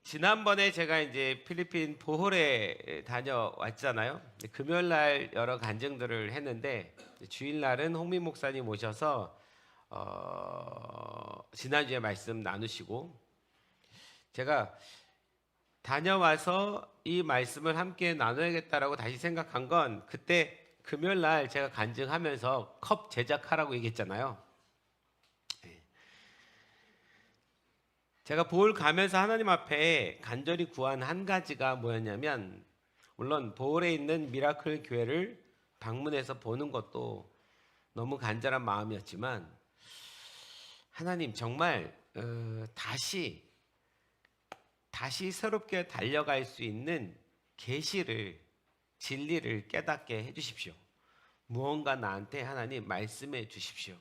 지난번에 제가 이제 필리핀 보홀에 다녀왔잖아요. 금요일 날 여러 간증들을 했는데 주일날은 홍민 목사님 오셔서 지난주에 말씀 나누시고 제가 다녀와서 이 말씀을 함께 나눠야겠다라고 다시 생각한 건 그때 금요일 날 제가 간증하면서 컵 제작하라고 얘기했잖아요. 제가 보홀 가면서 하나님 앞에 간절히 구한 한 가지가 뭐였냐면, 물론 보홀에 있는 미라클 교회를 방문해서 보는 것도 너무 간절한 마음이었지만, 하나님 정말 다시 새롭게 달려갈 수 있는 계시를, 진리를 깨닫게 해주십시오. 무언가 나한테 하나님 말씀해 주십시오.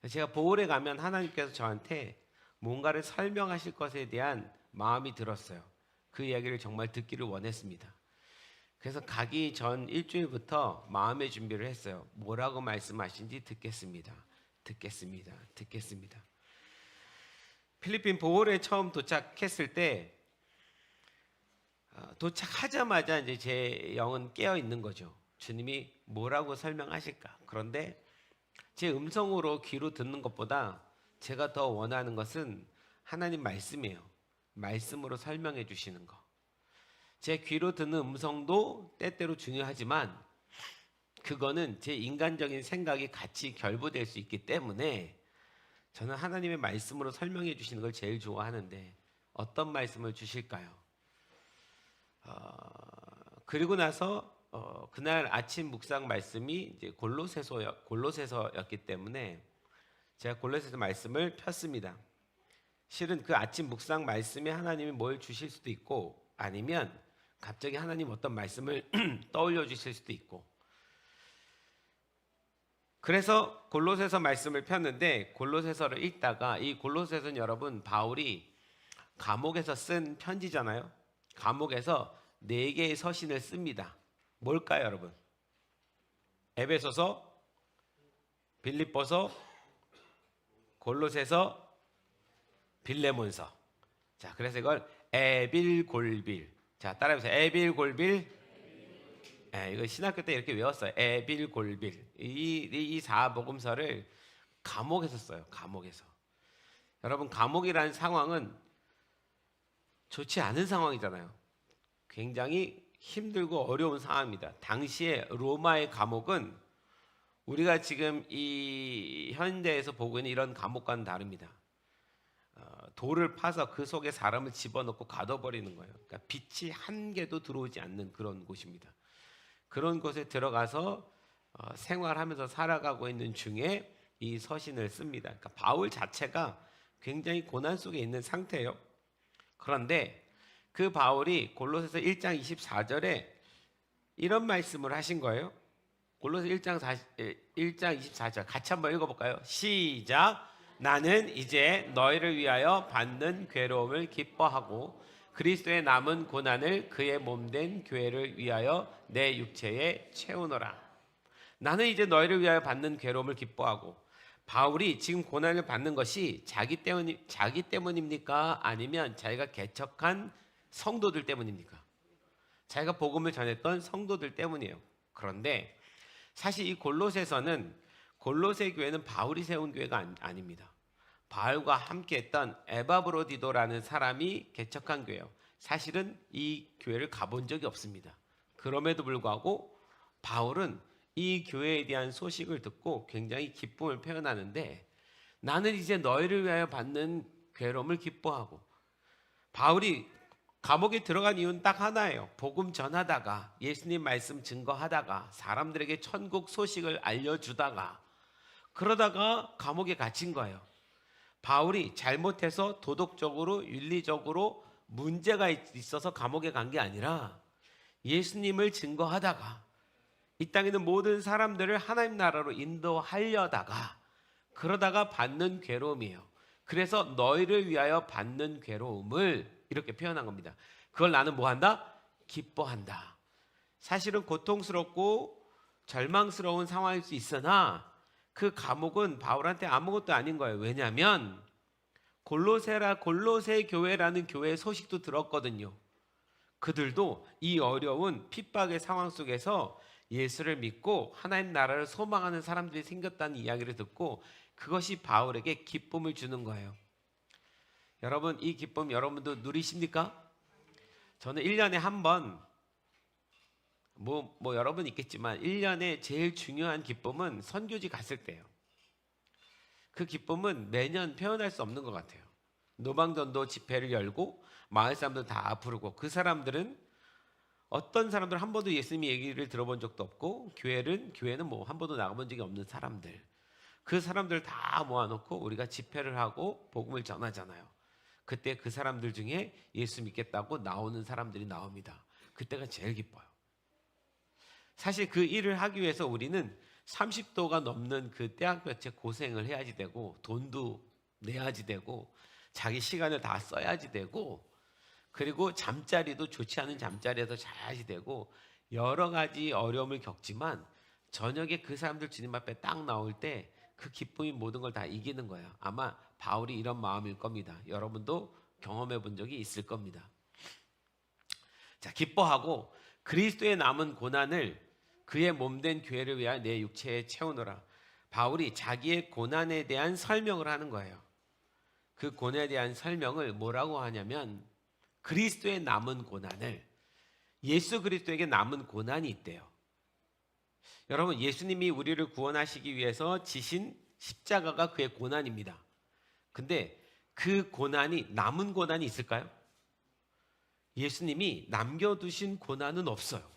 제가 보홀에 가면 하나님께서 저한테 뭔가를 설명하실 것에 대한 마음이 들었어요. 그 이야기를 정말 듣기를 원했습니다. 그래서 가기 전 일주일부터 마음의 준비를 했어요. 뭐라고 말씀하신지 듣겠습니다. 필리핀 보홀에 처음 도착했을 때 도착하자마자 이제 제 영은 깨어 있는 거죠. 주님이 뭐라고 설명하실까? 그런데 제 음성으로 귀로 듣는 것보다 제가 더 원하는 것은 하나님 말씀이에요. 말씀으로 설명해 주시는 거. 제 귀로 듣는 음성도 때때로 중요하지만 그거는 제 인간적인 생각이 같이 결부될 수 있기 때문에 저는 하나님의 말씀으로 설명해 주시는 걸 제일 좋아하는데 어떤 말씀을 주실까요? 그리고 나서 그날 아침 묵상 말씀이 이제 골로새서였기 때문에 제가 골로새서 말씀을 폈습니다. 실은 그 아침 묵상 말씀에 하나님이 뭘 주실 수도 있고 아니면 갑자기 하나님 어떤 말씀을 떠올려 주실 수도 있고, 그래서 골로새서 말씀을 폈는데 골로새서를 읽다가, 이 골로새서는 여러분 바울이 감옥에서 쓴 편지잖아요. 감옥에서 4개의 서신을 씁니다. 뭘까요 여러분? 에베소서, 빌립보서, 골로새서, 빌레몬서. 자, 그래서 이걸 에빌골빌. 자, 따라해보세요. 에빌골빌. 이거 신학교 때 이렇게 외웠어요. 에빌골빌. 이 4복음서를 감옥에서 써요. 감옥에서. 여러분, 감옥이라는 상황은 좋지 않은 상황이잖아요. 굉장히 힘들고 어려운 상황입니다. 당시에 로마의 감옥은 우리가 지금 이 현대에서 보고 있는 이런 감옥과는 다릅니다. 돌을 파서 그 속에 사람을 집어넣고 가둬버리는 거예요. 그러니까 빛이 한 개도 들어오지 않는 그런 곳입니다. 그런 곳에 들어가서 생활하면서 살아가고 있는 중에 이 서신을 씁니다. 그러니까 바울 자체가 굉장히 고난 속에 있는 상태예요. 그런데 그 바울이 골로새서 1장 24절에 이런 말씀을 하신 거예요. 골로새 1장 24절 같이 한번 읽어볼까요? 시작. 나는 이제 너희를 위하여 받는 괴로움을 기뻐하고 그리스도의 남은 고난을 그의 몸된 교회를 위하여 내 육체에 채우노라. 나는 이제 너희를 위하여 받는 괴로움을 기뻐하고, 바울이 지금 고난을 받는 것이 자기 때문입니까? 아니면 자기가 개척한 성도들 때문입니까? 자기가 복음을 전했던 성도들 때문이에요. 그런데 사실 이 골로새서는, 골로새 교회는 바울이 세운 교회가 아닙니다. 바울과 함께했던 에바브로디도라는 사람이 개척한 교회예요. 사실은 이 교회를 가본 적이 없습니다. 그럼에도 불구하고 바울은 이 교회에 대한 소식을 듣고 굉장히 기쁨을 표현하는데, 나는 이제 너희를 위하여 받는 괴로움을 기뻐하고, 바울이 감옥에 들어간 이유는 딱 하나예요. 복음 전하다가, 예수님 말씀 증거하다가, 사람들에게 천국 소식을 알려주다가, 그러다가 감옥에 갇힌 거예요. 바울이 잘못해서 도덕적으로 윤리적으로 문제가 있어서 감옥에 간 게 아니라 예수님을 증거하다가 이 땅에 있는 모든 사람들을 하나님 나라로 인도하려다가, 그러다가 받는 괴로움이에요. 그래서 너희를 위하여 받는 괴로움을 이렇게 표현한 겁니다. 그걸 나는 뭐한다? 기뻐한다. 사실은 고통스럽고 절망스러운 상황일 수 있으나 그 감옥은 바울한테 아무것도 아닌 거예요. 왜냐하면 골로새 교회라는 교회 소식도 들었거든요. 그들도 이 어려운 핍박의 상황 속에서 예수를 믿고 하나님 나라를 소망하는 사람들이 생겼다는 이야기를 듣고 그것이 바울에게 기쁨을 주는 거예요. 여러분, 이 기쁨 여러분도 누리십니까? 저는 1년에 한 번, 여러분 있겠지만 1년에 제일 중요한 기쁨은 선교지 갔을 때예요. 그 기쁨은 매년 표현할 수 없는 것 같아요. 노방전도 집회를 열고 마을 사람들 다 부르고, 그 사람들은 어떤 사람들 한 번도 예수님 얘기를 들어본 적도 없고 교회는 뭐 한 번도 나가본 적이 없는 사람들, 그 사람들 다 모아놓고 우리가 집회를 하고 복음을 전하잖아요. 그때 그 사람들 중에 예수 믿겠다고 나오는 사람들이 나옵니다. 그때가 제일 기뻐요. 사실 그 일을 하기 위해서 우리는 30도가 넘는 그 태양볕에 고생을 해야지 되고, 돈도 내야지 되고, 자기 시간을 다 써야지 되고, 그리고 잠자리도 좋지 않은 잠자리에서 자야지 되고, 여러 가지 어려움을 겪지만 저녁에 그 사람들 주님 앞에 딱 나올 때 그 기쁨이 모든 걸 다 이기는 거예요. 아마 바울이 이런 마음일 겁니다. 여러분도 경험해 본 적이 있을 겁니다. 자, 기뻐하고 그리스도의 남은 고난을 그의 몸된 교회를 위하여 내 육체에 채우노라. 바울이 자기의 고난에 대한 설명을 하는 거예요. 그 고난에 대한 설명을 뭐라고 하냐면, 그리스도의 남은 고난을, 예수 그리스도에게 남은 고난이 있대요. 여러분, 예수님이 우리를 구원하시기 위해서 지신 십자가가 그의 고난입니다. 근데 그 고난이 남은 고난이 있을까요? 예수님이 남겨두신 고난은 없어요.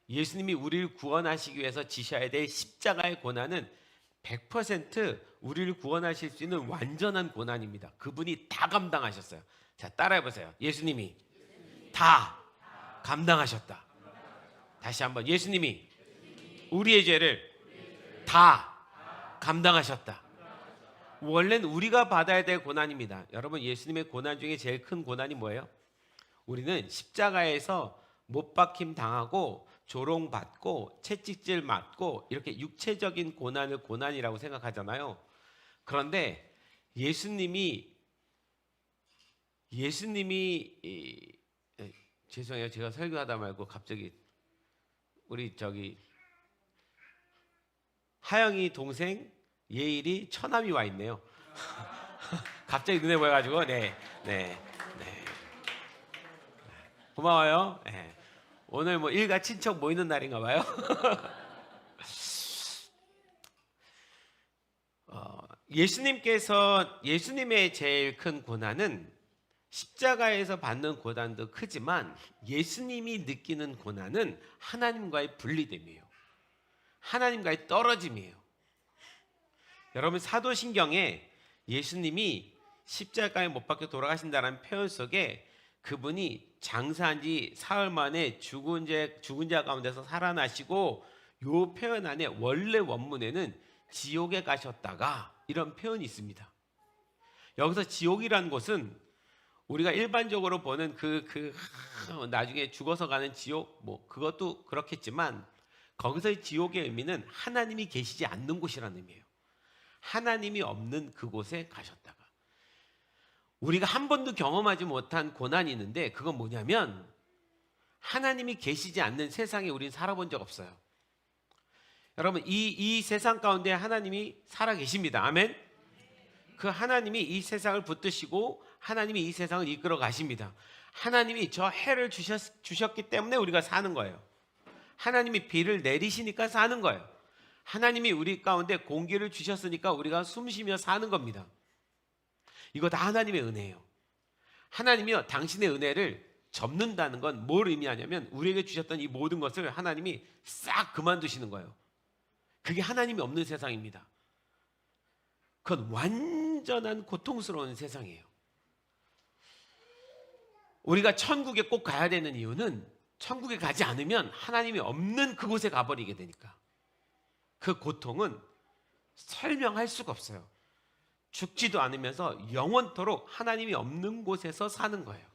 예수님이 우리를 구원하시기 위해서 지셔야 될 십자가의 고난은 100% 우리를 구원하실 수 있는 완전한 고난입니다. 그분이 다 감당하셨어요. 자, 따라해보세요. 예수님이 다 감당하셨다. 다시 한번, 예수님이 우리의 죄를 다 감당하셨다. 원래는 우리가 받아야 될 고난입니다. 여러분, 예수님의 고난 중에 제일 큰 고난이 뭐예요? 우리는 십자가에서 못 박힘 당하고 조롱받고 채찍질 맞고 이렇게 육체적인 고난을 고난이라고 생각하잖아요. 그런데 예수님이 죄송해요. 제가 설교하다 말고 갑자기 우리 하영이 동생 예일이 처남이 와 있네요. 갑자기 눈에 보여가지고 네. 고마워요. 네. 오늘 뭐 일가 친척 모이는 날인가 봐요. 예수님의 제일 큰 고난은 십자가에서 받는 고난도 크지만, 예수님이 느끼는 고난은 하나님과의 분리됨이에요. 하나님과의 떨어짐이에요. 여러분, 사도신경에 예수님이 십자가에 못 박혀 돌아가신다는 표현 속에 그분이 장사한 지 사흘 만에 죽은 자 가운데서 살아나시고, 이 표현 안에 원래 원문에는 지옥에 가셨다가 이런 표현이 있습니다. 여기서 지옥이라는 곳은 우리가 일반적으로 보는 나중에 죽어서 가는 지옥, 그것도 그렇겠지만, 거기서의 지옥의 의미는 하나님이 계시지 않는 곳이라는 의미예요. 하나님이 없는 그곳에 가셨다가, 우리가 한 번도 경험하지 못한 고난이 있는데, 그건 뭐냐면 하나님이 계시지 않는 세상에 우리는 살아본 적 없어요. 여러분, 이 세상 가운데 하나님이 살아 계십니다. 아멘. 그 하나님이 이 세상을 붙드시고 하나님이 이 세상을 이끌어 가십니다. 하나님이 저 해를 주셨기 때문에 우리가 사는 거예요. 하나님이 비를 내리시니까 사는 거예요. 하나님이 우리 가운데 공기를 주셨으니까 우리가 숨쉬며 사는 겁니다. 이거 다 하나님의 은혜예요. 하나님이요, 당신의 은혜를 접는다는 건 뭘 의미하냐면, 우리에게 주셨던 이 모든 것을 하나님이 싹 그만두시는 거예요. 그게 하나님이 없는 세상입니다. 그건 완전한 고통스러운 세상이에요. 우리가 천국에 꼭 가야 되는 이유는, 천국에 가지 않으면 하나님이 없는 그곳에 가버리게 되니까. 그 고통은 설명할 수가 없어요. 죽지도 않으면서 영원토록 하나님이 없는 곳에서 사는 거예요.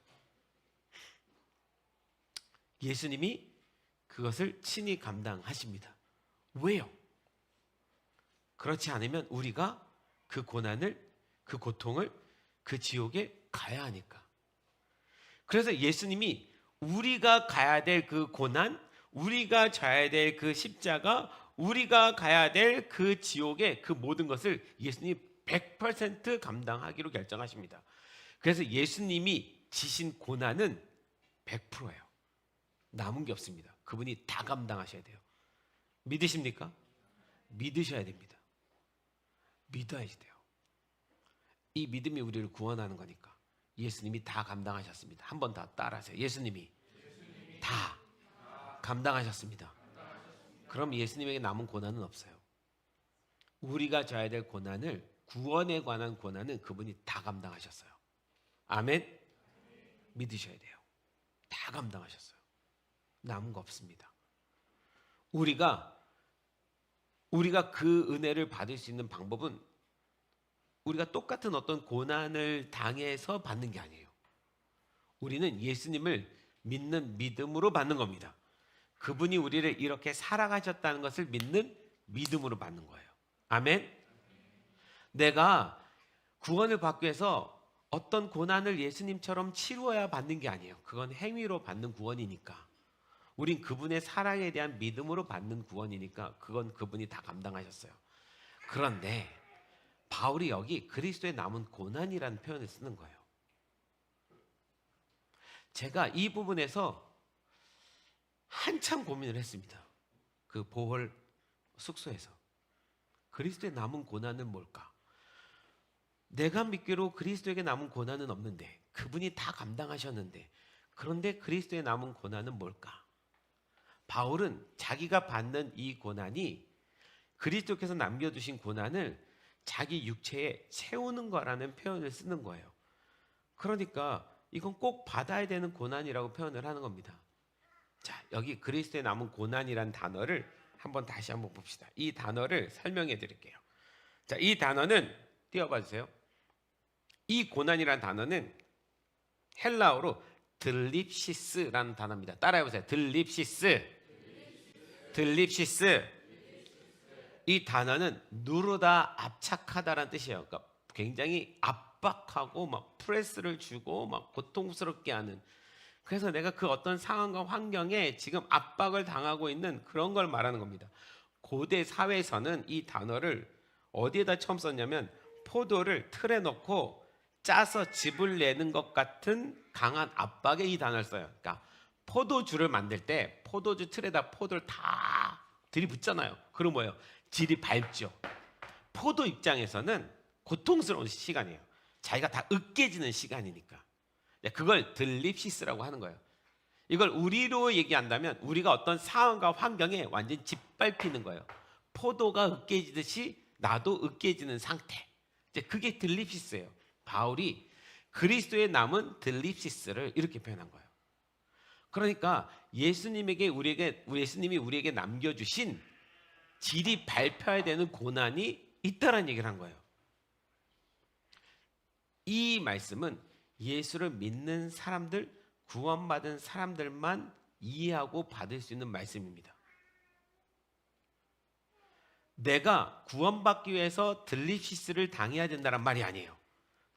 예수님이 그것을 친히 감당하십니다. 왜요? 그렇지 않으면 우리가 그 고난을, 그 고통을 그 지옥에 가야 하니까. 그래서 예수님이 우리가 가야 될 그 고난, 우리가 져야 될 그 십자가, 우리가 가야 될 그 지옥의 그 모든 것을 예수님이 100% 감당하기로 결정하십니다. 그래서 예수님이 지신 고난은 100%예요. 남은 게 없습니다. 그분이 다 감당하셔야 돼요. 믿으십니까? 믿으셔야 됩니다. 믿어야 돼요. 이 믿음이 우리를 구원하는 거니까. 예수님이 다 감당하셨습니다. 한 번 더 따라하세요. 예수님이 다 감당하셨습니다. 그럼 예수님에게 남은 고난은 없어요. 우리가 져야 될 고난을, 구원에 관한 고난은 그분이 다 감당하셨어요. 아멘. 믿으셔야 돼요. 다 감당하셨어요. 남은 거 없습니다. 우리가 그 은혜를 받을 수 있는 방법은 우리가 똑같은 어떤 고난을 당해서 받는 게 아니에요. 우리는 예수님을 믿는 믿음으로 받는 겁니다. 그분이 우리를 이렇게 살아가셨다는 것을 믿는 믿음으로 받는 거예요. 아멘. 내가 구원을 받기 위해서 어떤 고난을 예수님처럼 치루어야 받는 게 아니에요. 그건 행위로 받는 구원이니까. 우린 그분의 사랑에 대한 믿음으로 받는 구원이니까 그건 그분이 다 감당하셨어요. 그런데 바울이 여기 그리스도의 남은 고난이라는 표현을 쓰는 거예요. 제가 이 부분에서 한참 고민을 했습니다. 그 보홀 숙소에서. 그리스도의 남은 고난은 뭘까? 내가 믿기로 그리스도에게 남은 고난은 없는데, 그분이 다 감당하셨는데, 그런데 그리스도의 남은 고난은 뭘까? 바울은 자기가 받는 이 고난이 그리스도께서 남겨두신 고난을 자기 육체에 채우는 거라는 표현을 쓰는 거예요. 그러니까 이건 꼭 받아야 되는 고난이라고 표현을 하는 겁니다. 자, 여기 그리스도의 남은 고난이란 단어를 다시 한번 봅시다. 이 단어를 설명해 드릴게요. 자, 이 단어는 띄워봐 주세요. 이 고난이란 단어는 헬라어로 들립시스라는 단어입니다. 따라해 보세요. 들립시스. 이 단어는 누르다, 압착하다라는 뜻이에요. 그러니까 굉장히 압박하고 막 프레스를 주고 막 고통스럽게 하는. 그래서 내가 그 어떤 상황과 환경에 지금 압박을 당하고 있는 그런 걸 말하는 겁니다. 고대 사회에서는 이 단어를 어디에다 처음 썼냐면 포도를 틀에 넣고 짜서 즙을 내는 것 같은 강한 압박에 이 단어를 써요. 그러니까 포도주를 만들 때 포도주 틀에다 포도를 다 들이붓잖아요. 그럼 뭐예요? 질이 밟죠. 포도 입장에서는 고통스러운 시간이에요. 자기가 다 으깨지는 시간이니까. 그걸 들립시스라고 하는 거예요. 이걸 우리로 얘기한다면 우리가 어떤 상황과 환경에 완전 짓밟히는 거예요. 포도가 으깨지듯이 나도 으깨지는 상태. 그게 들립시스예요. 바울이 그리스도의 남은 들립시스를 이렇게 표현한 거예요. 그러니까 예수님이 우리에게 남겨주신 질이 밟혀야 되는 고난이 있다라는 얘기를 한 거예요. 이 말씀은 예수를 믿는 사람들, 구원받은 사람들만 이해하고 받을 수 있는 말씀입니다. 내가 구원받기 위해서 들립시스를 당해야 된다는 말이 아니에요.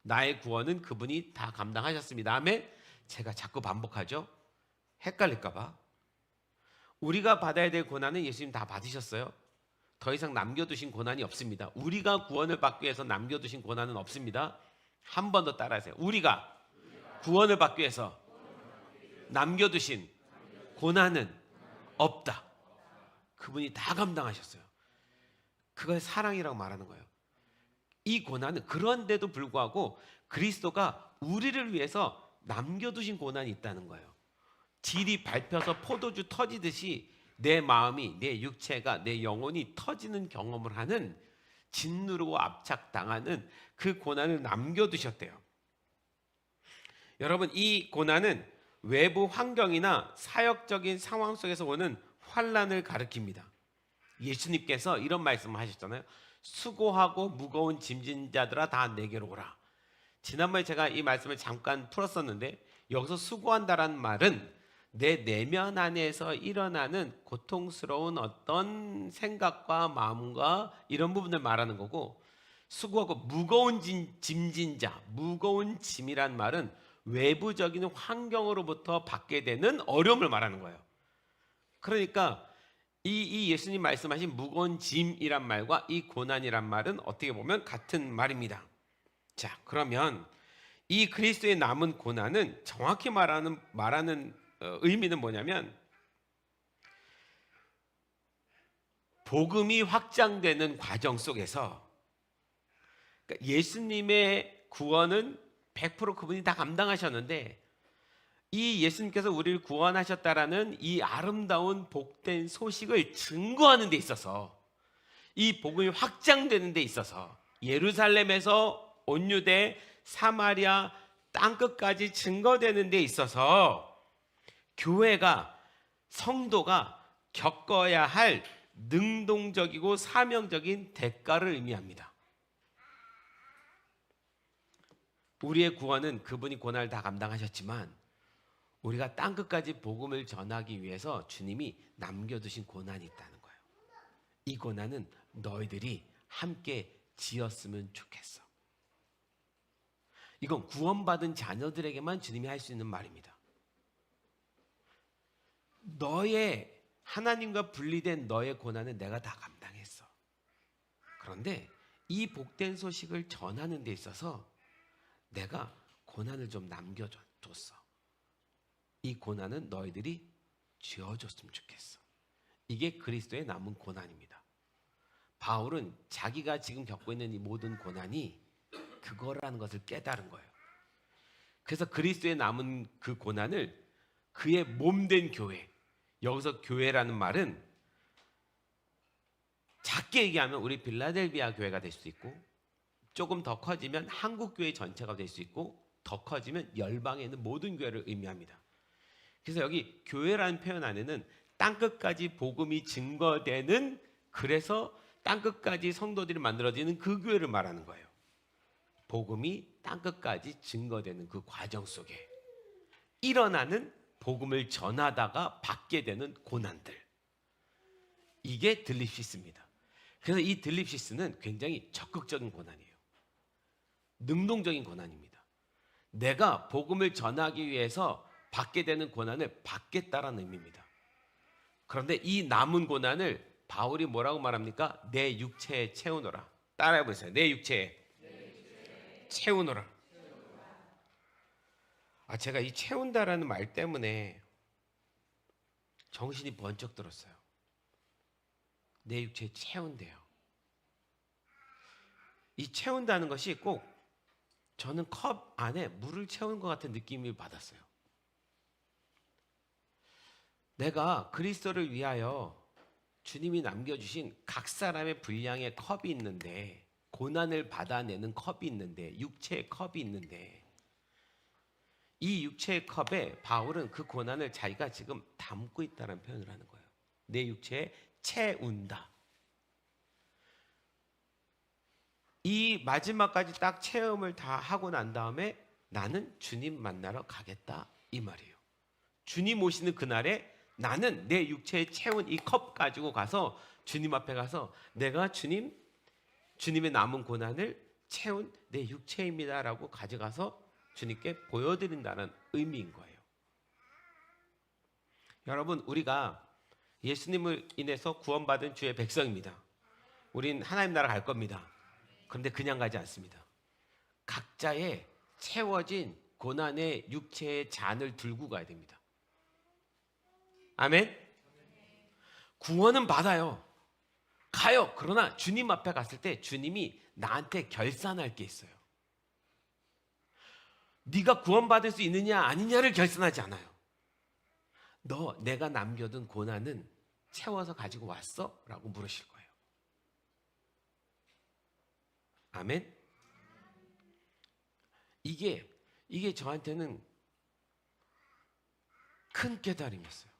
나의 구원은 그분이 다 감당하셨습니다. 아멘. 제가 자꾸 반복하죠. 헷갈릴까 봐. 우리가 받아야 될 고난은 예수님 다 받으셨어요. 더 이상 남겨두신 고난이 없습니다. 우리가 구원을 받기 위해서 남겨두신 고난은 없습니다. 한 번 더 따라하세요. 우리가 구원을 받기 위해서 남겨두신 고난은 없다. 그분이 다 감당하셨어요. 그걸 사랑이라고 말하는 거예요. 이 고난은 그런데도 불구하고 그리스도가 우리를 위해서 남겨두신 고난이 있다는 거예요. 질이 밟혀서 포도주 터지듯이 내 마음이, 내 육체가, 내 영혼이 터지는 경험을 하는, 짓누르고 압착당하는 그 고난을 남겨두셨대요. 여러분, 이 고난은 외부 환경이나 사역적인 상황 속에서 오는 환난을 가리킵니다. 예수님께서 이런 말씀을 하셨잖아요. 수고하고 무거운 짐진 자들아 다 내게로 오라. 지난번에 제가 이 말씀을 잠깐 풀었었는데, 여기서 수고한다라는 말은 내 내면 안에서 일어나는 고통스러운 어떤 생각과 마음과 이런 부분을 말하는 거고, 수고하고 무거운 짐진 자, 무거운 짐이란 말은 외부적인 환경으로부터 받게 되는 어려움을 말하는 거예요. 그러니까 이 예수님 말씀하신 무거운 짐이란 말과 이 고난이란 말은 어떻게 보면 같은 말입니다. 자, 그러면 이 그리스도의 남은 고난은 정확히 말하는 의미는 뭐냐면, 복음이 확장되는 과정 속에서, 그러니까 예수님의 구원은 100% 그분이 다 감당하셨는데, 이 예수님께서 우리를 구원하셨다라는 이 아름다운 복된 소식을 증거하는 데 있어서, 이 복음이 확장되는 데 있어서 예루살렘에서 온 유대, 사마리아 땅끝까지 증거되는 데 있어서 교회가, 성도가 겪어야 할 능동적이고 사명적인 대가를 의미합니다. 우리의 구원은 그분이 고난을 다 감당하셨지만 우리가 땅끝까지 복음을 전하기 위해서 주님이 남겨두신 고난이 있다는 거예요. 이 고난은 너희들이 함께 지었으면 좋겠어. 이건 구원받은 자녀들에게만 주님이 할 수 있는 말입니다. 너의, 하나님과 분리된 너의 고난은 내가 다 감당했어. 그런데 이 복된 소식을 전하는 데 있어서 내가 고난을 좀 남겨줬어. 이 고난은 너희들이 지어줬으면 좋겠어. 이게 그리스도의 남은 고난입니다. 바울은 자기가 지금 겪고 있는 이 모든 고난이 그거라는 것을 깨달은 거예요. 그래서 그리스도의 남은 그 고난을 그의 몸된 교회, 여기서 교회라는 말은 작게 얘기하면 우리 빌라델비아 교회가 될 수 있고, 조금 더 커지면 한국 교회 전체가 될 수 있고, 더 커지면 열방에 있는 모든 교회를 의미합니다. 그래서 여기 교회라는 표현 안에는 땅끝까지 복음이 증거되는, 그래서 땅끝까지 성도들이 만들어지는 그 교회를 말하는 거예요. 복음이 땅끝까지 증거되는 그 과정 속에 일어나는, 복음을 전하다가 받게 되는 고난들, 이게 들립시스입니다. 그래서 이 들립시스는 굉장히 적극적인 고난이에요. 능동적인 고난입니다. 내가 복음을 전하기 위해서 받게 되는 고난을 받겠다라는 의미입니다. 그런데 이 남은 고난을 바울이 뭐라고 말합니까? 내 육체에 채우노라. 따라해 보세요. 내 육체에 채우노라. 제가 이 채운다라는 말 때문에 정신이 번쩍 들었어요. 내 육체에 채운대요. 이 채운다는 것이 꼭, 저는 컵 안에 물을 채운 것 같은 느낌을 받았어요. 내가 그리스도를 위하여 주님이 남겨주신 각 사람의 분량의 컵이 있는데, 고난을 받아내는 컵이 있는데, 육체의 컵이 있는데, 이 육체의 컵에 바울은 그 고난을 자기가 지금 담고 있다는 표현을 하는 거예요. 내 육체에 채운다. 이 마지막까지 딱 체험을 다 하고 난 다음에 나는 주님 만나러 가겠다, 이 말이에요. 주님 오시는 그날에 나는 내 육체에 채운 이 컵 가지고 가서 주님 앞에 가서 내가 주님의 남은 고난을 채운 내 육체입니다라고 가져가서 주님께 보여드린다는 의미인 거예요. 여러분, 우리가 예수님을 인해서 구원받은 주의 백성입니다. 우린 하나님 나라 갈 겁니다. 그런데 그냥 가지 않습니다. 각자의 채워진 고난의 육체의 잔을 들고 가야 됩니다. 아멘? 구원은 받아요. 가요. 그러나 주님 앞에 갔을 때 주님이 나한테 결산할 게 있어요. 네가 구원받을 수 있느냐 아니냐를 결산하지 않아요. 너 내가 남겨둔 고난은 채워서 가지고 왔어? 라고 물으실 거예요. 아멘? 이게 저한테는 큰 깨달음이었어요.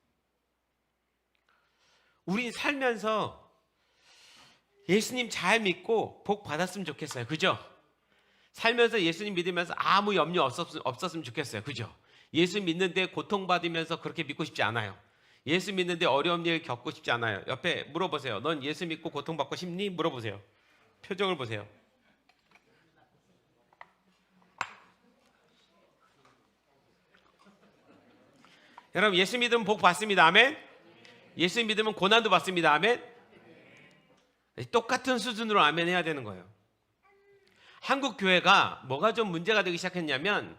우리 살면서 예수님 잘 믿고 복 받았으면 좋겠어요. 그죠? 살면서 예수님 믿으면서 아무 염려 없었으면 좋겠어요. 그죠? 예수 믿는데 고통받으면서 그렇게 믿고 싶지 않아요. 예수 믿는데 어려운 일 겪고 싶지 않아요. 옆에 물어보세요. 넌 예수 믿고 고통받고 싶니? 물어보세요. 표정을 보세요. 여러분 예수 믿으면 복 받습니다. 아멘. 예수 믿으면 고난도 받습니다. 아멘. 똑같은 수준으로 아멘 해야 되는 거예요. 한국 교회가 뭐가 좀 문제가 되기 시작했냐면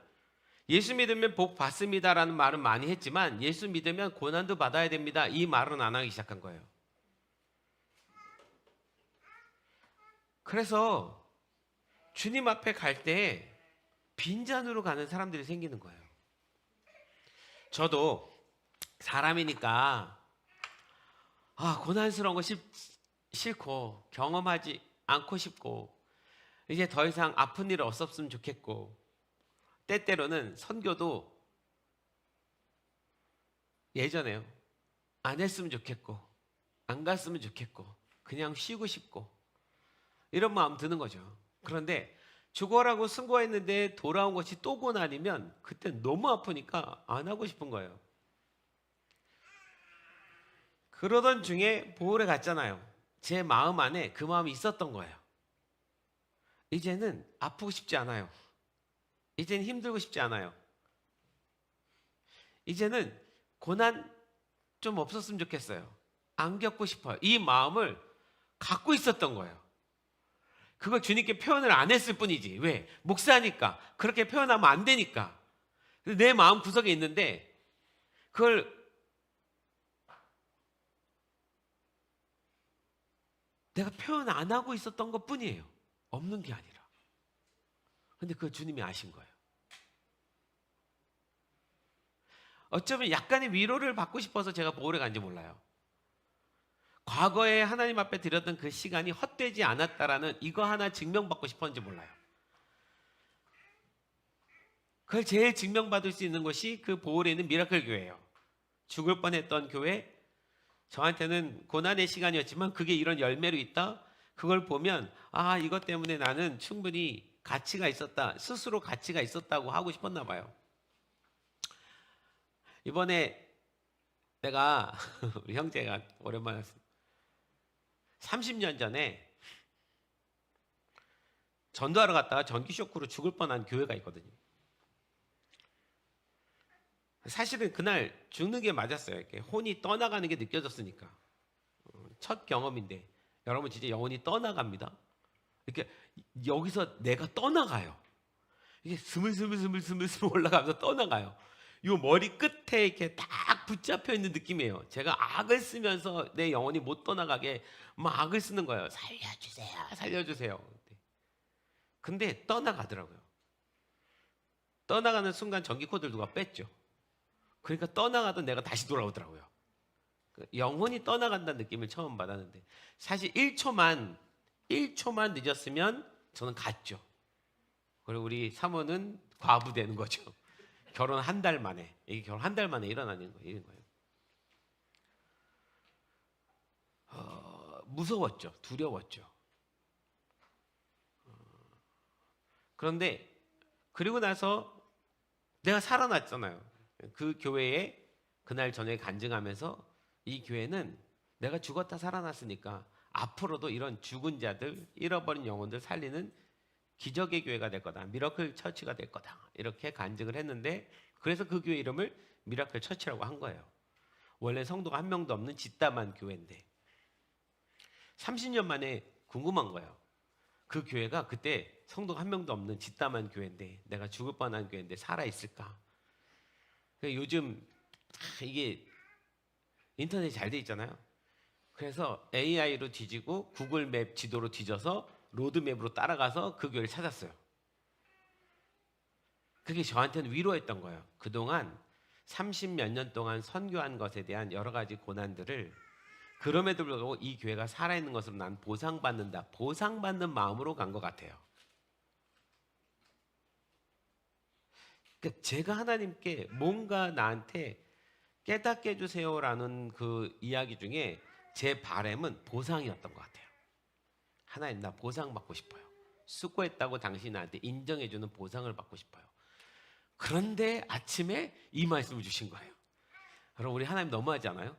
예수 믿으면 복 받습니다라는 말은 많이 했지만 예수 믿으면 고난도 받아야 됩니다. 이 말은 안 하기 시작한 거예요. 그래서 주님 앞에 갈 때 빈잔으로 가는 사람들이 생기는 거예요. 저도 사람이니까 고난스러운 거 싫고 경험하지 않고 싶고 이제 더 이상 아픈 일 없었으면 좋겠고 때때로는 선교도 예전에요. 안 했으면 좋겠고 안 갔으면 좋겠고 그냥 쉬고 싶고 이런 마음 드는 거죠. 그런데 죽어라고 승고했는데 돌아온 것이 또 고난이면 그때 너무 아프니까 안 하고 싶은 거예요. 그러던 중에 보홀에 갔잖아요. 제 마음 안에 그 마음이 있었던 거예요. 이제는 아프고 싶지 않아요. 이제는 힘들고 싶지 않아요. 이제는 고난 좀 없었으면 좋겠어요. 안 겪고 싶어요. 이 마음을 갖고 있었던 거예요. 그걸 주님께 표현을 안 했을 뿐이지. 왜? 목사니까. 그렇게 표현하면 안 되니까. 내 마음 구석에 있는데 그걸 내가 표현 안 하고 있었던 것 뿐이에요. 없는 게 아니라. 근데 그걸 주님이 아신 거예요. 어쩌면 약간의 위로를 받고 싶어서 제가 보홀에 간지 몰라요. 과거에 하나님 앞에 드렸던 그 시간이 헛되지 않았다라는 이거 하나 증명받고 싶었는지 몰라요. 그걸 제일 증명받을 수 있는 것이 그 보홀에 있는 미라클 교회예요. 죽을 뻔했던 교회, 저한테는 고난의 시간이었지만 그게 이런 열매로 있다. 그걸 보면 이것 때문에 나는 충분히 가치가 있었다. 스스로 가치가 있었다고 하고 싶었나 봐요. 이번에 내가 우리 형제가 오랜만에 왔어요. 30년 전에 전도하러 갔다가 전기 쇼크로 죽을 뻔한 교회가 있거든요. 사실은 그날 죽는 게 맞았어요. 이렇게 혼이 떠나가는 게 느껴졌으니까. 첫 경험인데 여러분 진짜 영혼이 떠나갑니다. 이렇게 여기서 내가 떠나가요. 이게 스물스물 올라가면서 떠나가요. 이 머리 끝에 이렇게 딱 붙잡혀 있는 느낌이에요. 제가 악을 쓰면서 내 영혼이 못 떠나가게 막 악을 쓰는 거예요. 살려주세요, 살려주세요. 근데 떠나가더라고요. 떠나가는 순간 전기 코드를 누가 뺐죠. 그러니까 떠나가던 내가 다시 돌아오더라고요. 영혼이 떠나간다는 느낌을 처음 받았는데 사실 1초만 늦었으면 저는 갔죠. 그리고 우리 사모는 과부 되는 거죠. 결혼 한 달 만에. 이게 결혼 한 달 만에 일어나는 거예요. 무서웠죠. 두려웠죠. 그런데 그리고 나서 내가 살아났잖아요. 그 교회에 그날 저녁에 간증하면서 이 교회는 내가 죽었다 살아났으니까 앞으로도 이런 죽은 자들, 잃어버린 영혼들 살리는 기적의 교회가 될 거다. 미라클 처치가 될 거다. 이렇게 간증을 했는데 그래서 그 교회 이름을 미라클 처치라고 한 거예요. 원래 성도가 한 명도 없는 짓담한 교회인데 30년 만에 궁금한 거예요. 그 교회가 그때 성도가 한 명도 없는 짓담한 교회인데 내가 죽을 뻔한 교회인데 살아있을까? 요즘 이게 인터넷이 잘 돼 있잖아요. 그래서 AI로 뒤지고 구글 맵 지도로 뒤져서 로드맵으로 따라가서 그 교회를 찾았어요. 그게 저한테는 위로였던 거예요. 그동안 30몇 년 동안 선교한 것에 대한 여러 가지 고난들을 그럼에도 불구하고 이 교회가 살아있는 것으로 난 보상받는다. 보상받는 마음으로 간 것 같아요. 그러니까 제가 하나님께 뭔가 나한테 깨닫게 해주세요라는 그 이야기 중에 제 바람은 보상이었던 것 같아요. 하나님 나 보상받고 싶어요. 수고했다고 당신이 나한테 인정해주는 보상을 받고 싶어요. 그런데 아침에 이 말씀을 주신 거예요. 여러분 우리 하나님 너무하지 않아요?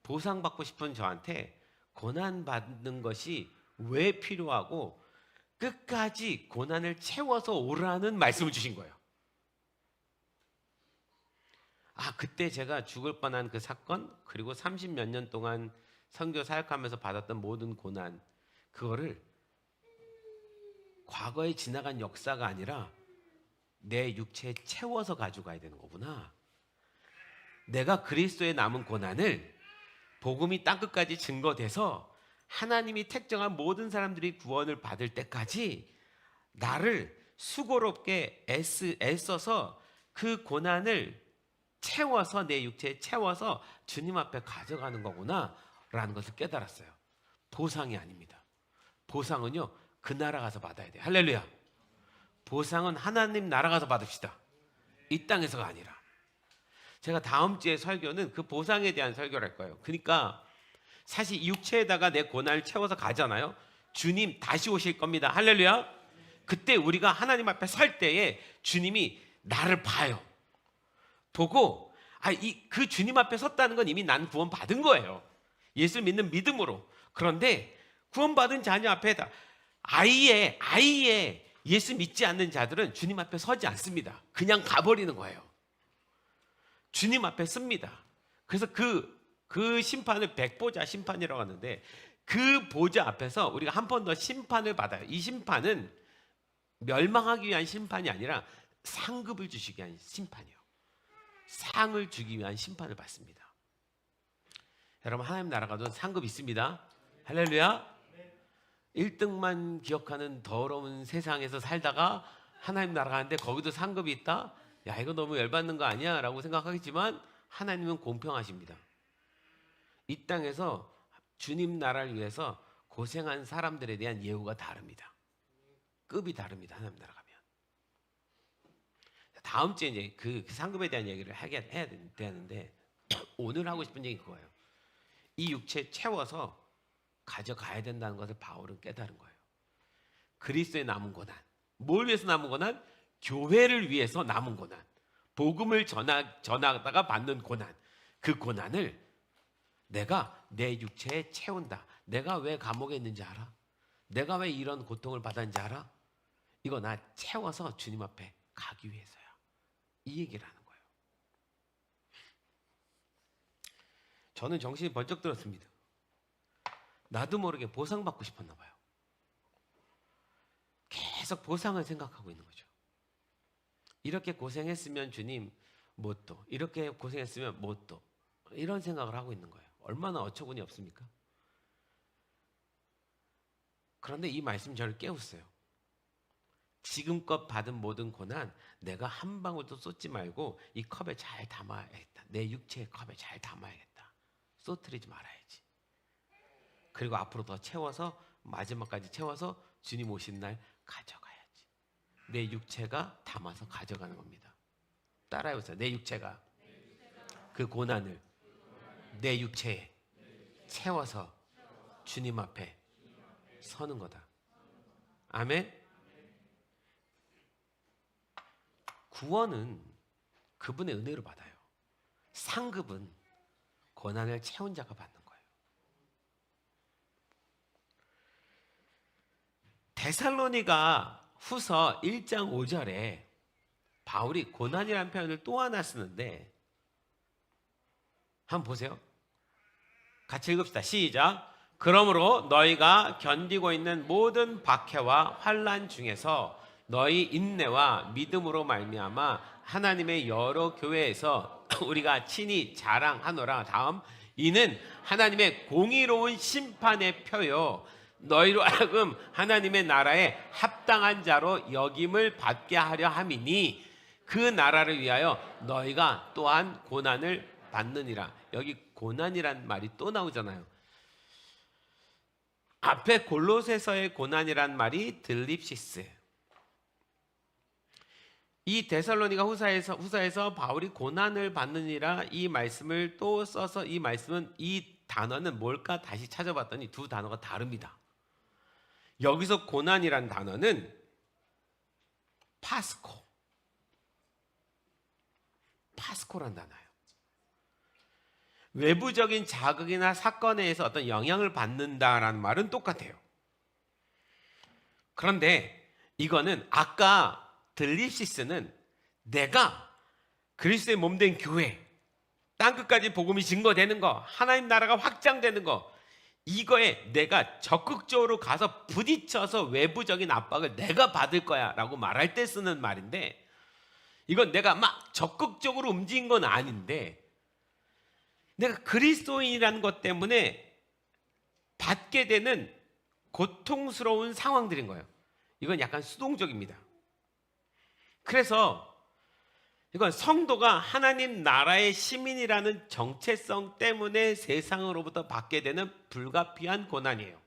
보상받고 싶은 저한테 고난받는 것이 왜 필요하고 끝까지 고난을 채워서 오라는 말씀을 주신 거예요. 그때 제가 죽을 뻔한 그 사건, 그리고 30몇 년 동안 선교 사역하면서 받았던 모든 고난, 그거를 과거에 지나간 역사가 아니라 내 육체에 채워서 가져가야 되는 거구나. 내가 그리스도에 남은 고난을 복음이 땅끝까지 증거돼서 하나님이 택정한 모든 사람들이 구원을 받을 때까지 나를 수고롭게 애써서 그 고난을 채워서 내 육체에 채워서 주님 앞에 가져가는 거구나 라는 것을 깨달았어요. 보상이 아닙니다. 보상은요, 그 나라 가서 받아야 돼요. 할렐루야. 보상은 하나님 나라 가서 받읍시다. 이 땅에서가 아니라. 제가 다음 주에 설교는 그 보상에 대한 설교를 할 거예요. 그러니까 사실 육체에다가 내 고난을 채워서 가잖아요. 주님 다시 오실 겁니다. 할렐루야. 그때 우리가 하나님 앞에 설 때에 주님이 나를 봐요. 보고 그 주님 앞에 섰다는 건 이미 난 구원 받은 거예요. 예수 믿는 믿음으로. 그런데 구원받은 자녀 앞에다 아예 예수 믿지 않는 자들은 주님 앞에 서지 않습니다. 그냥 가버리는 거예요. 주님 앞에 씁니다. 그래서 그 심판을 백보자 심판이라고 하는데, 그 보좌 앞에서 우리가 한 번 더 심판을 받아요. 이 심판은 멸망하기 위한 심판이 아니라 상급을 주시기 위한 심판이에요. 상을 주기 위한 심판을 받습니다. 여러분, 하나님 나라가도 상급 있습니다. 할렐루야. 1등만 기억하는 더러운 세상에서 살다가 하나님 나라 가는데 거기도 상급이 있다? 야, 이거 너무 열받는 거 아니야? 라고 생각하겠지만 하나님은 공평하십니다. 이 땅에서 주님 나라를 위해서 고생한 사람들에 대한 예우가 다릅니다. 급이 다릅니다. 하나님 나라 가면. 다음 주에 이제 그 상급에 대한 얘기를 해야 되는데 오늘 하고 싶은 얘기 그거예요. 이 육체 채워서 가져가야 된다는 것을 바울은 깨달은 거예요. 그리스도에 남은 고난. 뭘 위해서 남은 고난? 교회를 위해서 남은 고난. 복음을 전하다가 받는 고난. 그 고난을 내가 내 육체에 채운다. 내가 왜 감옥에 있는지 알아? 내가 왜 이런 고통을 받았는지 알아? 이거 나 채워서 주님 앞에 가기 위해서야. 이 얘기를 하는 거예요. 저는 정신이 번쩍 들었습니다. 나도 모르게 보상받고 싶었나 봐요. 계속 보상을 생각하고 있는 거죠. 이렇게 고생했으면 주님 뭐 또, 이렇게 고생했으면 뭐 또, 이런 생각을 하고 있는 거예요. 얼마나 어처구니 없습니까? 그런데 이 말씀이 저를 깨웠어요. 지금껏 받은 모든 고난 내가 한 방울도 쏟지 말고 이 컵에 잘 담아야겠다. 내 육체의 컵에 잘 담아야겠다. 쏟아뜨리지 말아야지. 그리고 앞으로 더 채워서 마지막까지 채워서 주님 오신 날 가져가야지. 내 육체가 담아서 가져가는 겁니다. 따라해보세요. 내 육체가 그 고난을 내 육체에 채워서 주님 앞에 서는 거다. 아멘. 구원은 그분의 은혜로 받아요. 상급은 고난을 채운 자가 받는 거예요. 데살로니가 후서 1장 5절에 바울이 고난이라는 표현을 또 하나 쓰는데 한번 보세요. 같이 읽읍시다. 시작. 그러므로 너희가 견디고 있는 모든 박해와 환난 중에서 너희 인내와 믿음으로 말미암아 하나님의 여러 교회에서 우리가 친히 자랑하노라. 다음, 이는 하나님의 공의로운 심판의 표요 너희로 하여금 하나님의 나라에 합당한 자로 여김을 받게 하려 함이니 그 나라를 위하여 너희가 또한 고난을 받느니라. 여기 고난이란 말이 또 나오잖아요. 앞에 골로새서의 고난이란 말이 들립시스. 이 데살로니가 후서에서 바울이 고난을 받느니라 이 말씀을 또 써서 이 단어는 뭘까 다시 찾아봤더니 두 단어가 다릅니다. 여기서 고난이란 단어는 파스코란 단어예요. 외부적인 자극이나 사건에 의해서 어떤 영향을 받는다라는 말은 똑같아요. 그런데 이거는 아까 들립시스는 내가 그리스도의 몸된 교회, 땅끝까지 복음이 증거되는 거, 하나님 나라가 확장되는 거, 이거에 내가 적극적으로 가서 부딪혀서 외부적인 압박을 내가 받을 거야 라고 말할 때 쓰는 말인데, 이건 내가 막 적극적으로 움직인 건 아닌데 내가 그리스도인이라는 것 때문에 받게 되는 고통스러운 상황들인 거예요. 이건 약간 수동적입니다. 그래서 이건 성도가 하나님 나라의 시민이라는 정체성 때문에 세상으로부터 받게 되는 불가피한 고난이에요.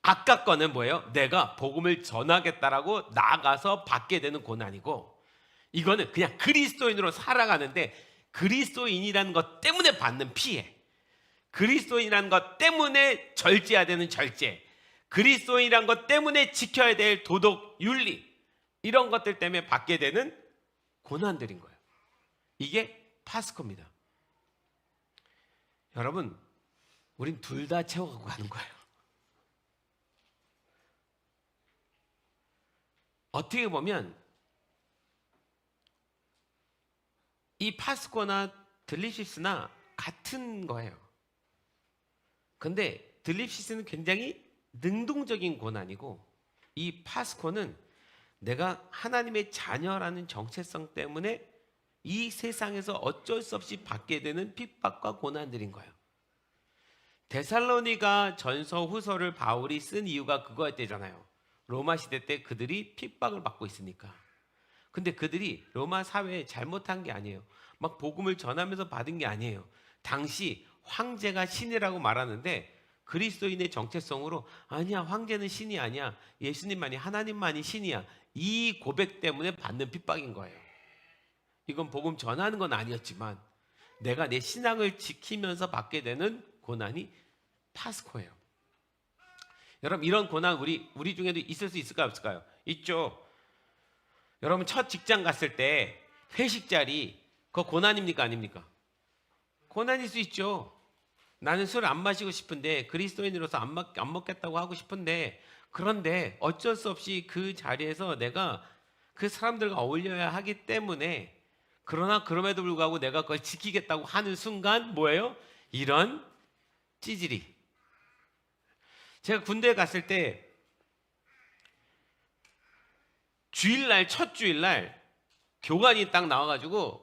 아까 거는 뭐예요? 내가 복음을 전하겠다라고 나가서 받게 되는 고난이고, 이거는 그냥 그리스도인으로 살아가는데 그리스도인이라는 것 때문에 받는 피해, 그리스도인이라는 것 때문에 절제해야 되는 절제, 그리스도인이라는 것 때문에 지켜야 될 도덕 윤리, 이런 것들 때문에 받게 되는 고난들인 거예요. 이게 파스코입니다. 여러분, 우린 둘 다 채워가고 가는 거예요. 어떻게 보면 이 파스코나 들립시스나 같은 거예요. 근데 들립시스는 굉장히 능동적인 고난이고, 이 파스코는 내가 하나님의 자녀라는 정체성 때문에 이 세상에서 어쩔 수 없이 받게 되는 핍박과 고난들인 거예요. 데살로니가 전서 후서를 바울이 쓴 이유가 그거였대잖아요. 로마 시대 때 그들이 핍박을 받고 있으니까. 근데 그들이 로마 사회에 잘못한 게 아니에요. 막 복음을 전하면서 받은 게 아니에요. 당시 황제가 신이라고 말하는데 그리스도인의 정체성으로 아니야, 황제는 신이 아니야, 예수님만이, 하나님만이 신이야, 이 고백 때문에 받는 핍박인 거예요. 이건 복음 전하는 건 아니었지만 내가 내 신앙을 지키면서 받게 되는 고난이 파스코예요. 여러분, 이런 고난 우리 중에도 있을 수 있을까요, 없을까요? 있죠. 여러분, 첫 직장 갔을 때 회식 자리, 그거 고난입니까, 아닙니까? 고난일 수 있죠. 나는 술 안 마시고 싶은데, 그리스도인으로서 안 먹겠다고 하고 싶은데, 그런데 어쩔 수 없이 그 자리에서 내가 그 사람들과 어울려야 하기 때문에, 그러나 그럼에도 불구하고 내가 그걸 지키겠다고 하는 순간 뭐예요? 이런 찌질이. 제가 군대에 갔을 때 주일날, 첫 주일날 교관이 딱 나와가지고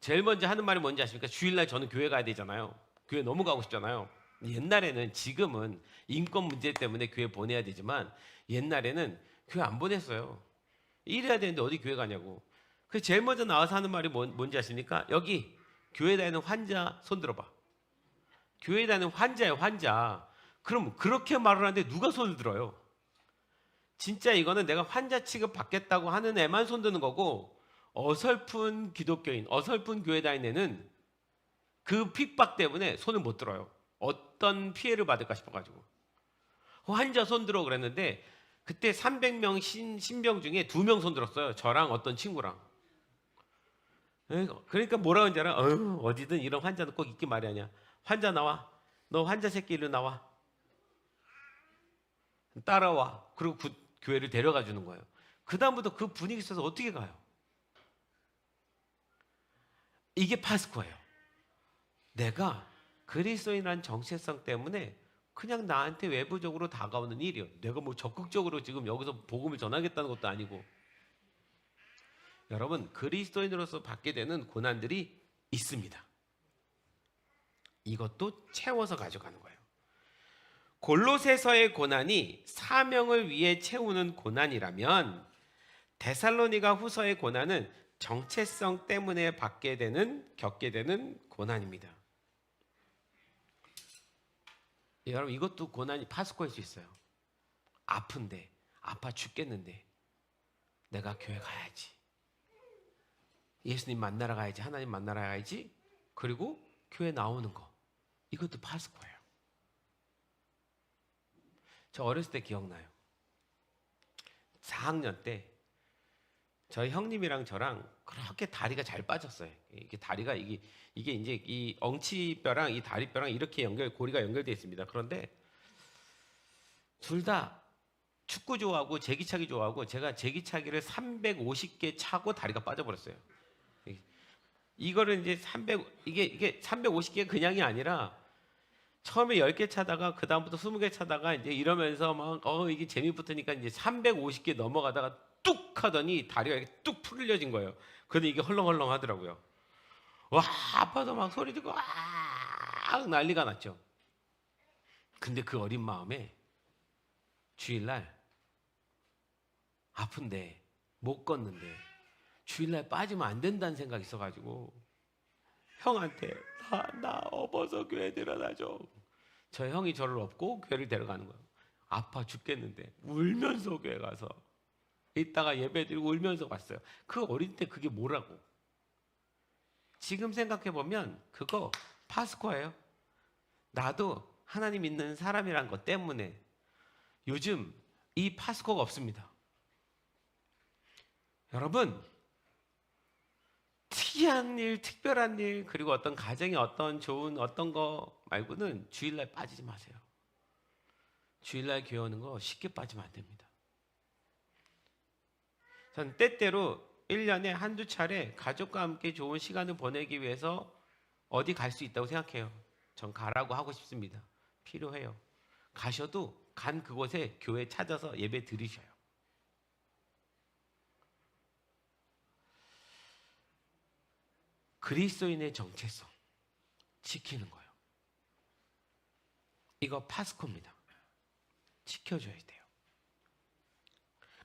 제일 먼저 하는 말이 뭔지 아십니까? 주일날 저는 교회 가야 되잖아요. 교회 너무 가고 싶잖아요. 옛날에는, 지금은 인권 문제 때문에 교회 보내야 되지만 옛날에는 교회 안 보냈어요. 일해야 되는데 어디 교회 가냐고. 그래서 제일 먼저 나와서 하는 말이 뭔지 아십니까? 여기 교회 다니는 환자 손 들어봐. 교회 다니는 환자예요, 환자. 그럼 그렇게 말을 하는데 누가 손을 들어요? 진짜 이거는 내가 환자 취급 받겠다고 하는 애만 손 드는 거고, 어설픈 기독교인, 어설픈 교회 다니는 애는 그 핍박 때문에 손을 못 들어요. 어떤 피해를 받을까 싶어가지고. 환자 손 들어 그랬는데 그때 300명 신병 중에 2명 손 들었어요. 저랑 어떤 친구랑. 그러니까 뭐라고 하는지 알아? 어디든 이런 환자는 꼭 있기 마련이야. 환자 나와. 너 환자 새끼 일로 나와. 따라와. 그리고 교회를 데려가 주는 거예요. 그 다음부터 그 분위기 있어서 어떻게 가요? 이게 파스코예요. 내가 그리스도인이라는 정체성 때문에 그냥 나한테 외부적으로 다가오는 일이에요. 내가 뭐 적극적으로 지금 여기서 복음을 전하겠다는 것도 아니고. 여러분, 그리스도인으로서 받게 되는 고난들이 있습니다. 이것도 채워서 가져가는 거예요. 골로새서의 고난이 사명을 위해 채우는 고난이라면 데살로니가 후서의 고난은 정체성 때문에 겪게 되는 고난입니다. 여러분, 이것도 고난이 파스코일 수 있어요. 아픈데, 아파 죽겠는데 내가 교회 가야지, 예수님 만나러 가야지, 하나님 만나러 가야지, 그리고 교회 나오는 거, 이것도 파스코예요. 저 어렸을 때 기억나요. 4학년 때 저희 형님이랑 저랑 그렇게 다리가 잘 빠졌어요. 이게 다리가 이게 이제 이 엉치뼈랑 이 다리뼈랑 이렇게 고리가 연결되어 있습니다. 그런데 둘 다 축구 좋아하고 제기차기 좋아하고, 제가 제기차기를 350개 차고 다리가 빠져버렸어요. 이거를 이제 이게 350개 그냥이 아니라 처음에 10개 차다가 그 다음부터 20개 차다가 이제 이러면서 막 이게 재미붙으니까 이제 350개 넘어가다가 뚝 하더니 다리가 이렇게 뚝 풀려진 거예요. 근데 이게 헐렁헐렁 하더라고요. 와, 아파서 막 소리 듣고 와 난리가 났죠. 근데 그 어린 마음에 주일날 아픈데 못 걷는데 주일날 빠지면 안 된다는 생각이 있어가지고 형한테 나 업어서 교회 데려다줘. 저 형이 저를 업고 교회를 데려가는 거예요. 아파 죽겠는데 울면서 교회 가서 이따가 예배 드리고 울면서 왔어요. 그 어린 때 그게 뭐라고? 지금 생각해 보면 그거 파스코예요. 나도 하나님 믿는 사람이란 것 때문에 요즘 이 파스코가 없습니다. 여러분, 특이한 일, 특별한 일, 그리고 어떤 가정에 어떤 좋은 어떤 거 말고는 주일날 빠지지 마세요. 주일날 교회 오는 거 쉽게 빠지면 안 됩니다. 전 때때로 1년에 한두 차례 가족과 함께 좋은 시간을 보내기 위해서 어디 갈 수 있다고 생각해요. 전 가라고 하고 싶습니다. 필요해요. 가셔도 간 그곳에 교회 찾아서 예배 드리셔요. 그리스도인의 정체성 지키는 거예요. 이거 파스코입니다. 지켜줘야 돼요.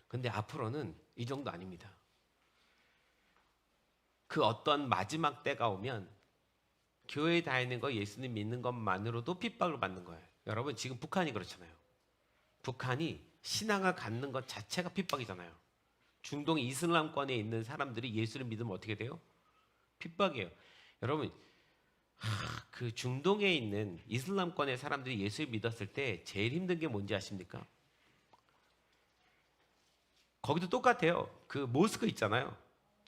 근데 앞으로는 이 정도 아닙니다. 그 어떤 마지막 때가 오면 교회에 다니는 거, 예수님 믿는 것만으로도 핍박을 받는 거예요. 여러분, 지금 북한이 그렇잖아요. 북한이 신앙을 갖는 것 자체가 핍박이잖아요. 중동 이슬람권에 있는 사람들이 예수를 믿으면 어떻게 돼요? 핍박이에요. 여러분, 그 중동에 있는 이슬람권의 사람들이 예수를 믿었을 때 제일 힘든 게 뭔지 아십니까? 거기도 똑같아요. 그 모스크 있잖아요.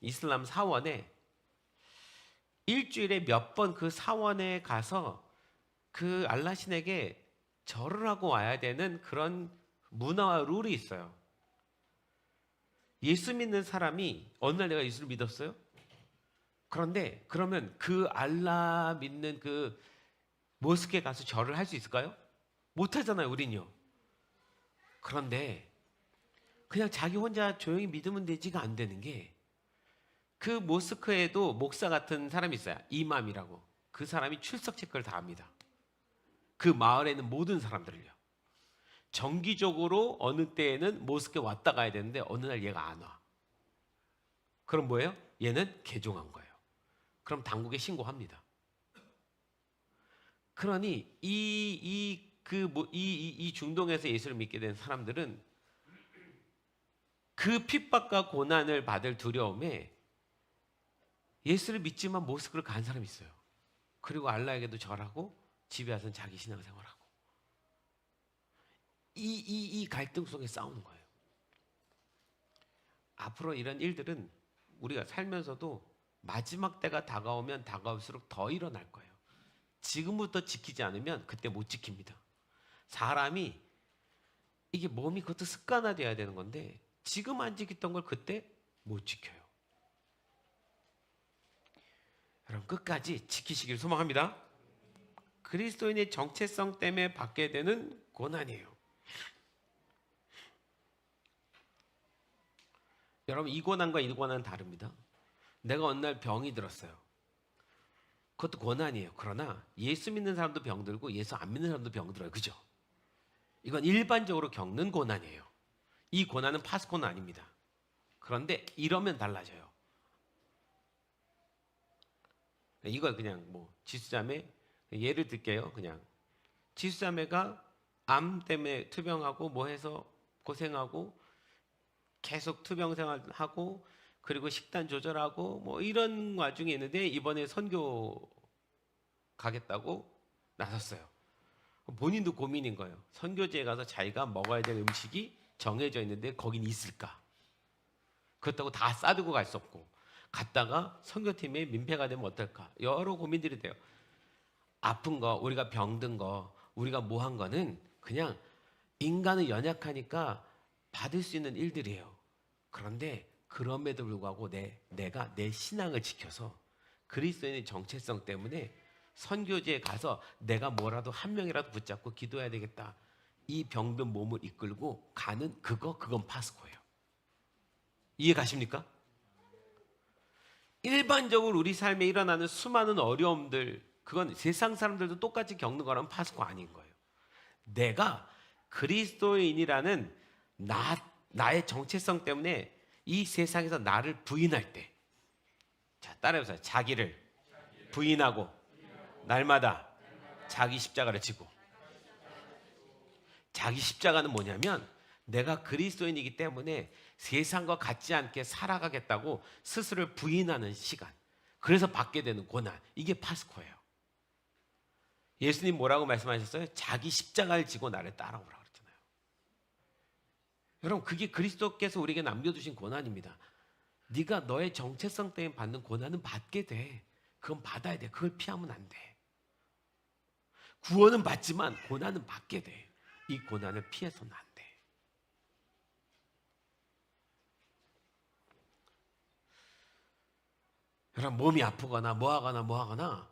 이슬람 사원에 일주일에 몇 번 그 사원에 가서 그 알라 신에게 절을 하고 와야 되는 그런 문화와 룰이 있어요. 예수 믿는 사람이 어느 날 내가 예수를 믿었어요? 그런데 그러면 그 알라 믿는 그 모스크에 가서 절을 할 수 있을까요? 못하잖아요, 우린요. 그런데 그냥 자기 혼자 조용히 믿으면 되지가 안 되는 게 그 모스크에도 목사 같은 사람이 있어요. 이맘이라고. 그 사람이 출석 체크를 다 합니다. 그 마을에 있는 모든 사람들을요. 정기적으로 어느 때에는 모스크에 왔다 가야 되는데 어느 날 얘가 안 와. 그럼 뭐예요? 얘는 개종한 거예요. 그럼 당국에 신고합니다. 그러니 이 중동에서 예수를 믿게 된 사람들은 그 핍박과 고난을 받을 두려움에 예수를 믿지만 모스크를 간 사람이 있어요. 그리고 알라에게도 절하고 집에 와서는 자기 신앙생활하고 이 갈등 속에 싸우는 거예요. 앞으로 이런 일들은 우리가 살면서도 마지막 때가 다가오면 다가올수록 더 일어날 거예요. 지금부터 지키지 않으면 그때 못 지킵니다. 사람이 이게 몸이 그것도 습관화돼야 되는 건데 지금 안 지켰던 걸 그때 못 지켜요. 여러분 끝까지 지키시길 소망합니다. 그리스도인의 정체성 때문에 받게 되는 고난이에요. 여러분 이 고난과 이 고난은 다릅니다. 내가 어느 날 병이 들었어요. 그것도 고난이에요. 그러나 예수 믿는 사람도 병들고 예수 안 믿는 사람도 병들어요. 그죠? 이건 일반적으로 겪는 고난이에요. 이 고난은 파스코는 아닙니다. 그런데 이러면 달라져요. 이걸 그냥 지수자매 예를 들게요. 그냥 지수자매가 암 때문에 투병하고 뭐 해서 고생하고 계속 투병 생활하고 그리고 식단 조절하고 뭐 이런 와중에 있는데 이번에 선교 가겠다고 나섰어요. 본인도 고민인 거예요. 선교지에 가서 자기가 먹어야 될 음식이 정해져 있는데 거긴 있을까? 그렇다고 다 싸들고 갈 수 없고 갔다가 선교팀에 민폐가 되면 어떨까? 여러 고민들이 돼요. 아픈 거, 우리가 병든 거, 우리가 뭐 한 거는 그냥 인간은 연약하니까 받을 수 있는 일들이에요. 그런데 그럼에도 불구하고 내가 내 신앙을 지켜서 그리스도인의 정체성 때문에 선교지에 가서 내가 뭐라도 한 명이라도 붙잡고 기도해야 되겠다. 이 병든 몸을 이끌고 가는 그건 파스코예요. 이해 가십니까? 일반적으로 우리 삶에 일어나는 수많은 어려움들, 그건 세상 사람들도 똑같이 겪는 거라면 파스코 아닌 거예요. 내가 그리스도인이라는 나의 정체성 때문에 이 세상에서 나를 부인할 때, 자, 따라해보세요. 자기를 부인하고 날마다 자기 십자가를 지고. 자기 십자가는 뭐냐면 내가 그리스도인이기 때문에 세상과 같지 않게 살아가겠다고 스스로를 부인하는 시간, 그래서 받게 되는 고난, 이게 파스코예요. 예수님 뭐라고 말씀하셨어요? 자기 십자가를 지고 나를 따라오라고 그랬잖아요. 여러분, 그게 그리스도께서 우리에게 남겨두신 고난입니다. 네가 너의 정체성 때문에 받는 고난은 받게 돼. 그건 받아야 돼. 그걸 피하면 안 돼. 구원은 받지만 고난은 받게 돼. 이 고난을 피해서는 안 돼. 여러분, 몸이 아프거나 뭐하거나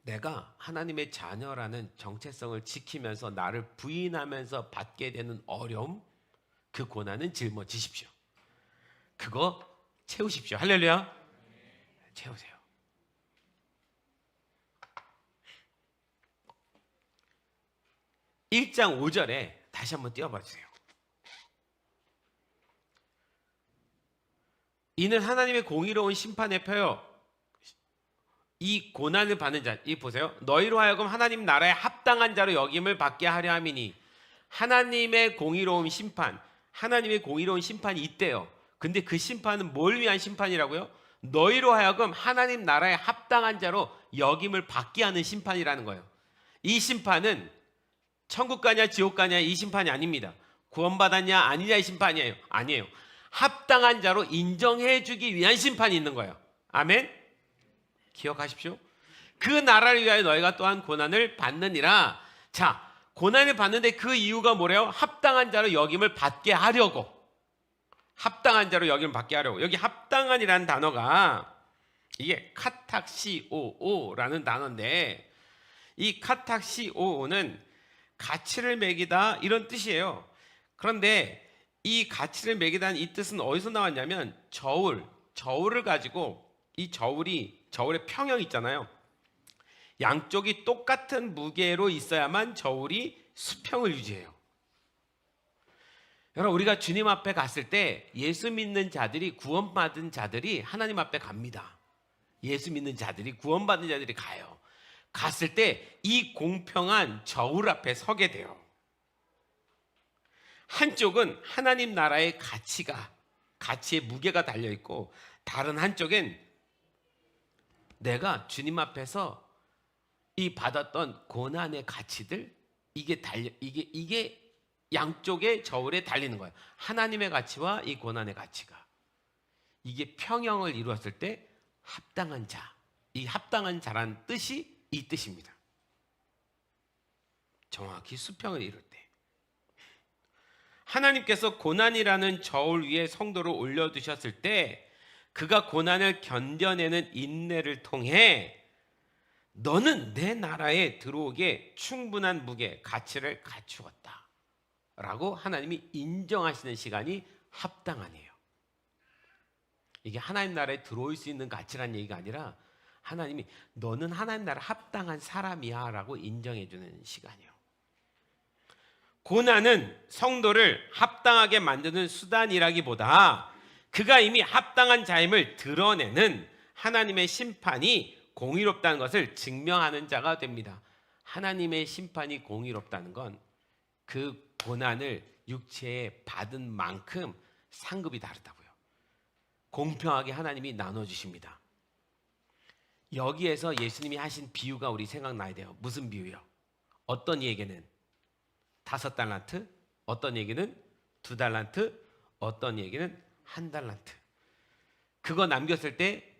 내가 하나님의 자녀라는 정체성을 지키면서 나를 부인하면서 받게 되는 어려움, 그 고난은 짊어지십시오. 그거 채우십시오. 할렐루야. 채우세요. (1장 5절에) 다시 한번 띄워봐 주세요. 이는 하나님의 공의로운 심판의 표요, 이 고난을 받는 자, 이 보세요. 너희로 하여금 하나님 나라에 합당한 자로 여김을 받게 하려 함이니. 하나님의 공의로운 심판, 하나님의 공의로운 심판이 있대요. 근데 그 심판은 뭘 위한 심판이라고요? 너희로 하여금 하나님 나라에 합당한 자로 여김을 받게 하는 심판이라는 거예요. 이 심판은 천국 가냐 지옥 가냐 이 심판이 아닙니다. 구원받았냐 아니냐의 심판이에요. 아니에요. 합당한 자로 인정해 주기 위한 심판이 있는 거예요. 아멘. 기억하십시오. 그 나라를 위하여 너희가 또한 고난을 받느니라. 자, 고난을 받는데 그 이유가 뭐래요? 합당한 자로 여김을 받게 하려고. 합당한 자로 여김을 받게 하려고. 여기 합당한이라는 단어가 이게 카탁시오오라는 단어인데, 이 카탁시오오는 가치를 매기다 이런 뜻이에요. 그런데 이 가치를 매기다는 이 뜻은 어디서 나왔냐면 저울을 가지고, 이 저울의 평형 있잖아요. 양쪽이 똑같은 무게로 있어야만 저울이 수평을 유지해요. 여러분, 우리가 주님 앞에 갔을 때 예수 믿는 자들이, 구원받은 자들이 하나님 앞에 갑니다. 예수 믿는 자들이, 구원받은 자들이 가요. 갔을 때 이 공평한 저울 앞에 서게 돼요. 한쪽은 하나님 나라의 가치의 무게가 달려있고, 다른 한쪽엔 내가 주님 앞에서 이 받았던 고난의 가치들, 이게 양쪽의 저울에 달리는 거예요. 하나님의 가치와 이 고난의 가치가, 이게 평형을 이루었을 때 합당한 자, 이 합당한 자란 뜻이 이 뜻입니다. 정확히 수평을 이룰 때 하나님께서 고난이라는 저울 위에 성도를 올려두셨을 때 그가 고난을 견뎌내는 인내를 통해 너는 내 나라에 들어오게 충분한 무게, 가치를 갖추었다 라고 하나님이 인정하시는 시간이 합당하네요. 이게 하나님 나라에 들어올 수 있는 가치란 얘기가 아니라 하나님이 너는 하나님 나라 합당한 사람이야 라고 인정해 주는 시간이에요. 고난은 성도를 합당하게 만드는 수단이라기보다 그가 이미 합당한 자임을 드러내는 하나님의 심판이 공의롭다는 것을 증명하는 자가 됩니다. 하나님의 심판이 공의롭다는 건 그 고난을 육체에 받은 만큼 상급이 다르다고요. 공평하게 하나님이 나눠주십니다. 여기에서 예수님이 하신 비유가 우리 생각나야 돼요. 무슨 비유요? 어떤 이에게는 5달란트, 어떤 얘기는 2달란트, 어떤 얘기는 1달란트. 그거 남겼을 때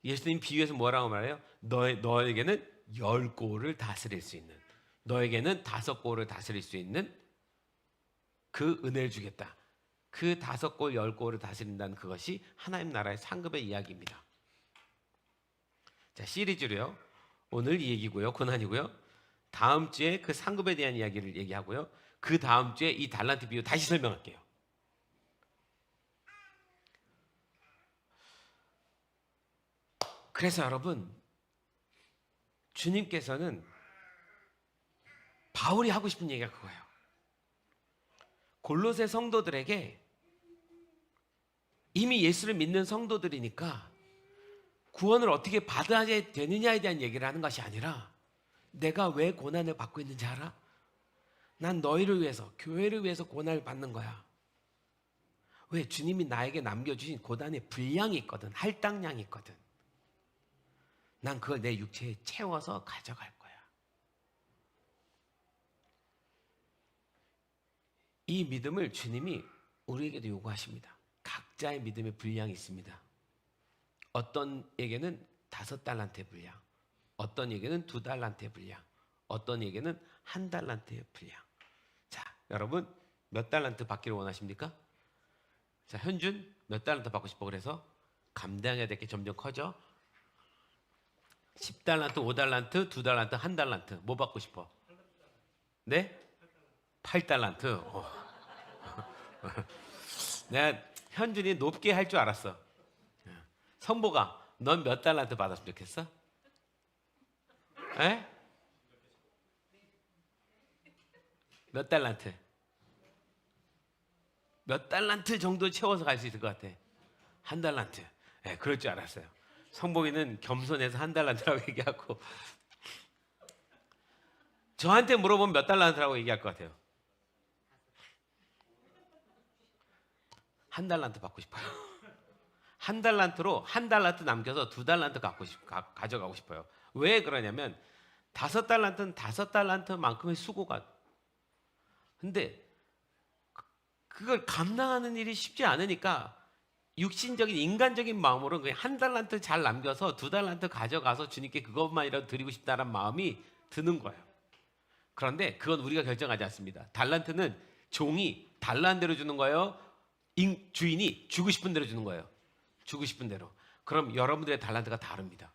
예수님 비유에서 뭐라고 말해요? 너에게는 10고를 다스릴 수 있는, 너에게는 5고를 다스릴 수 있는 그 은혜를 주겠다. 그 5골, 10골을 다스린다는 그것이 하나님 나라의 상급의 이야기입니다. 자, 시리즈로요. 오늘 이 얘기고요. 고난이고요. 다음 주에 그 상급에 대한 이야기를 얘기하고요. 그 다음 주에 이 달란트 비유 다시 설명할게요. 그래서 여러분, 주님께서는 바울이 하고 싶은 얘기가 그거예요. 골로새 성도들에게 이미 예수를 믿는 성도들이니까 구원을 어떻게 받아야 되느냐에 대한 얘기를 하는 것이 아니라 내가 왜 고난을 받고 있는지 알아? 난 너희를 위해서, 교회를 위해서 고난을 받는 거야. 왜? 주님이 나에게 남겨주신 고난의 분량이 있거든. 할당량이 있거든. 난 그걸 내 육체에 채워서 가져갈 거야. 이 믿음을 주님이 우리에게도 요구하십니다. 각자의 믿음의 분량이 있습니다. 어떤 에게는 5달란트의 분량, 어떤 에게는 2달란트의 분량, 어떤 에게는 1달란트의 분량. 자, 여러분 몇 달란트 받기를 원하십니까? 자, 현준 몇 달란트 받고 싶어? 그래서 감당해야 될 게 점점 커져. 10달란트, 5달란트, 2달란트, 1달란트. 뭐 받고 싶어? 네? 8달란트. 내가 현준이 높게 할 줄 알았어. 성보가 넌 몇 달란트 받았으면 좋겠어? 에? 몇 달란트? 몇 달란트 정도 채워서 갈 수 있을 것 같아. 1달란트. 예, 그럴 줄 알았어요. 성복이는 겸손해서 1달란트라고 얘기하고 저한테 물어보면 몇 달란트라고 얘기할 것 같아요. 1달란트 받고 싶어요. 1달란트로 1달란트 남겨서 2달란트 가져가고 싶어요. 왜 그러냐면 5달란트는 5달란트만큼의 수고가. 근데 그걸 감당하는 일이 쉽지 않으니까 육신적인 인간적인 마음으로 그냥 1달란트 잘 남겨서 2달란트 가져가서 주님께 그것만이라도 드리고 싶다는 마음이 드는 거예요. 그런데 그건 우리가 결정하지 않습니다. 달란트는 종이 달란 대로 주는 거예요. 주인이 주고 싶은 대로 주는 거예요. 주고 싶은 대로. 그럼 여러분들의 달란트가 다릅니다.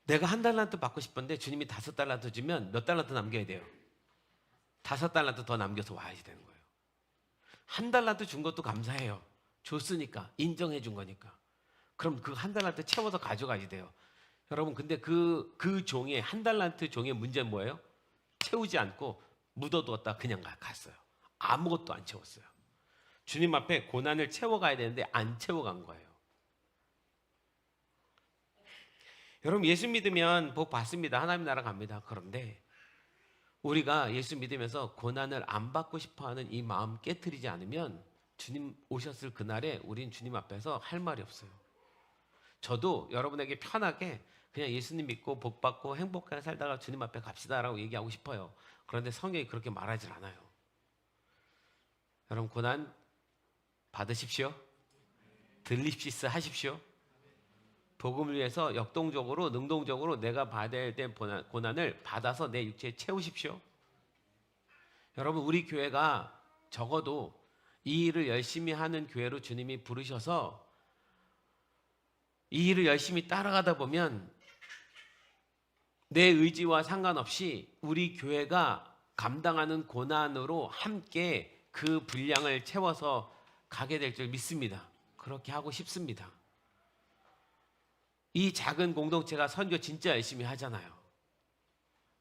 내가 1달란트 받고 싶은데 주님이 5달란트 주면 몇 달란트 남겨야 돼요? 5달란트 더 남겨서 와야지 되는 거예요. 1달란트 준 것도 감사해요. 줬으니까, 인정해 준 거니까. 그럼 그 1달란트 채워서 가져가야 돼요. 여러분, 근데 그 종의 1달란트 종의 문제는 뭐예요? 채우지 않고 묻어두었다 그냥 갔어요. 아무것도 안 채웠어요. 주님 앞에 고난을 채워가야 되는데 안 채워간 거예요. 여러분, 예수 믿으면 복 받습니다. 하나님 나라 갑니다. 그런데 우리가 예수 믿으면서 고난을 안 받고 싶어하는 이 마음 깨트리지 않으면 주님 오셨을 그날에 우린 주님 앞에서 할 말이 없어요. 저도 여러분에게 편하게 그냥 예수님 믿고 복 받고 행복하게 살다가 주님 앞에 갑시다라고 얘기하고 싶어요. 그런데 성경이 그렇게 말하질 않아요. 여러분, 고난 받으십시오. 들립시스 하십시오. 복음을 위해서 역동적으로 능동적으로 내가 받아야 될 고난을 받아서 내 육체에 채우십시오. 여러분, 우리 교회가 적어도 이 일을 열심히 하는 교회로 주님이 부르셔서 이 일을 열심히 따라가다 보면 내 의지와 상관없이 우리 교회가 감당하는 고난으로 함께 그 분량을 채워서 가게 될 줄 믿습니다. 그렇게 하고 싶습니다. 이 작은 공동체가 선교 진짜 열심히 하잖아요.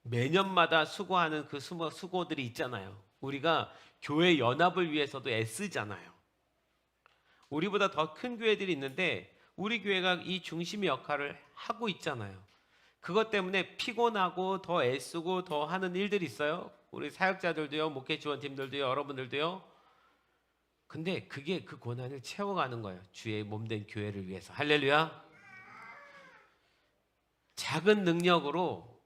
매년마다 수고하는 그 수고들이 있잖아요. 우리가 교회 연합을 위해서도 애쓰잖아요. 우리보다 더 큰 교회들이 있는데 우리 교회가 이 중심의 역할을 하고 있잖아요. 그것 때문에 피곤하고 더 애쓰고 더 하는 일들이 있어요. 우리 사역자들도요, 목회 지원팀들도요, 여러분들도요. 근데 그게 그 고난을 채워가는 거예요. 주의 몸된 교회를 위해서. 할렐루야. 작은 능력으로,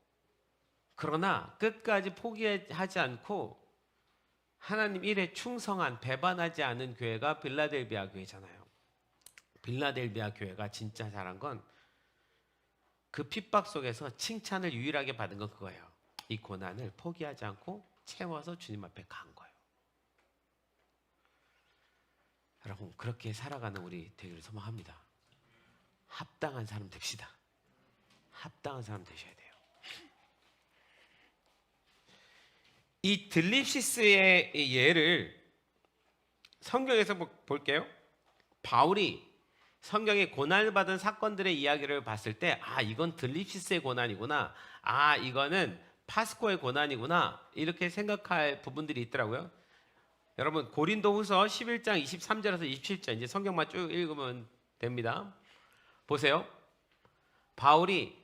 그러나 끝까지 포기하지 않고 하나님 일에 충성한, 배반하지 않은 교회가 빌라델비아 교회잖아요. 빌라델비아 교회가 진짜 잘한 건 그 핍박 속에서 칭찬을 유일하게 받은 건 그거예요. 이 고난을 포기하지 않고 채워서 주님 앞에 간 거예요. 여러분, 그렇게 살아가는 우리 되기를 소망합니다. 합당한 사람 됩시다. 합당한 사람 되셔야 돼요. 이 들립시스의 예를 성경에서 볼게요. 바울이 성경에 고난을 받은 사건들의 이야기를 봤을 때, 이건 들립시스의 고난이구나, 이거는 파스코의 고난이구나, 이렇게 생각할 부분들이 있더라고요. 여러분, 고린도후서 11장 23절에서 27절, 이제 성경만 쭉 읽으면 됩니다. 보세요. 바울이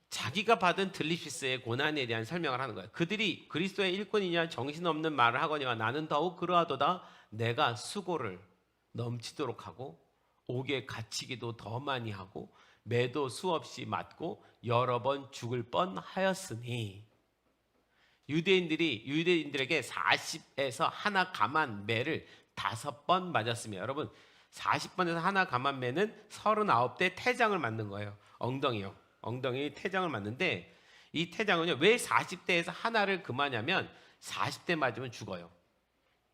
자기가 받은 들립시스의 고난에 대한 설명을 하는 거예요. 그들이 그리스도의 일꾼이냐 정신없는 말을 하거니와 나는 더욱 그러하도다. 내가 수고를 넘치도록 하고 옥에 갇히기도 더 많이 하고 매도 수없이 맞고 여러 번 죽을 뻔하였으니. 유대인들에게 40에서 하나 감한 매를 5번 맞았으며, 여러분 40번에서 하나 감한 매는 39대 태장을 맞는 거예요. 엉덩이 태장을 맞는데, 이 태장은요, 왜 40대에서 하나를 금하냐면 40대 맞으면 죽어요.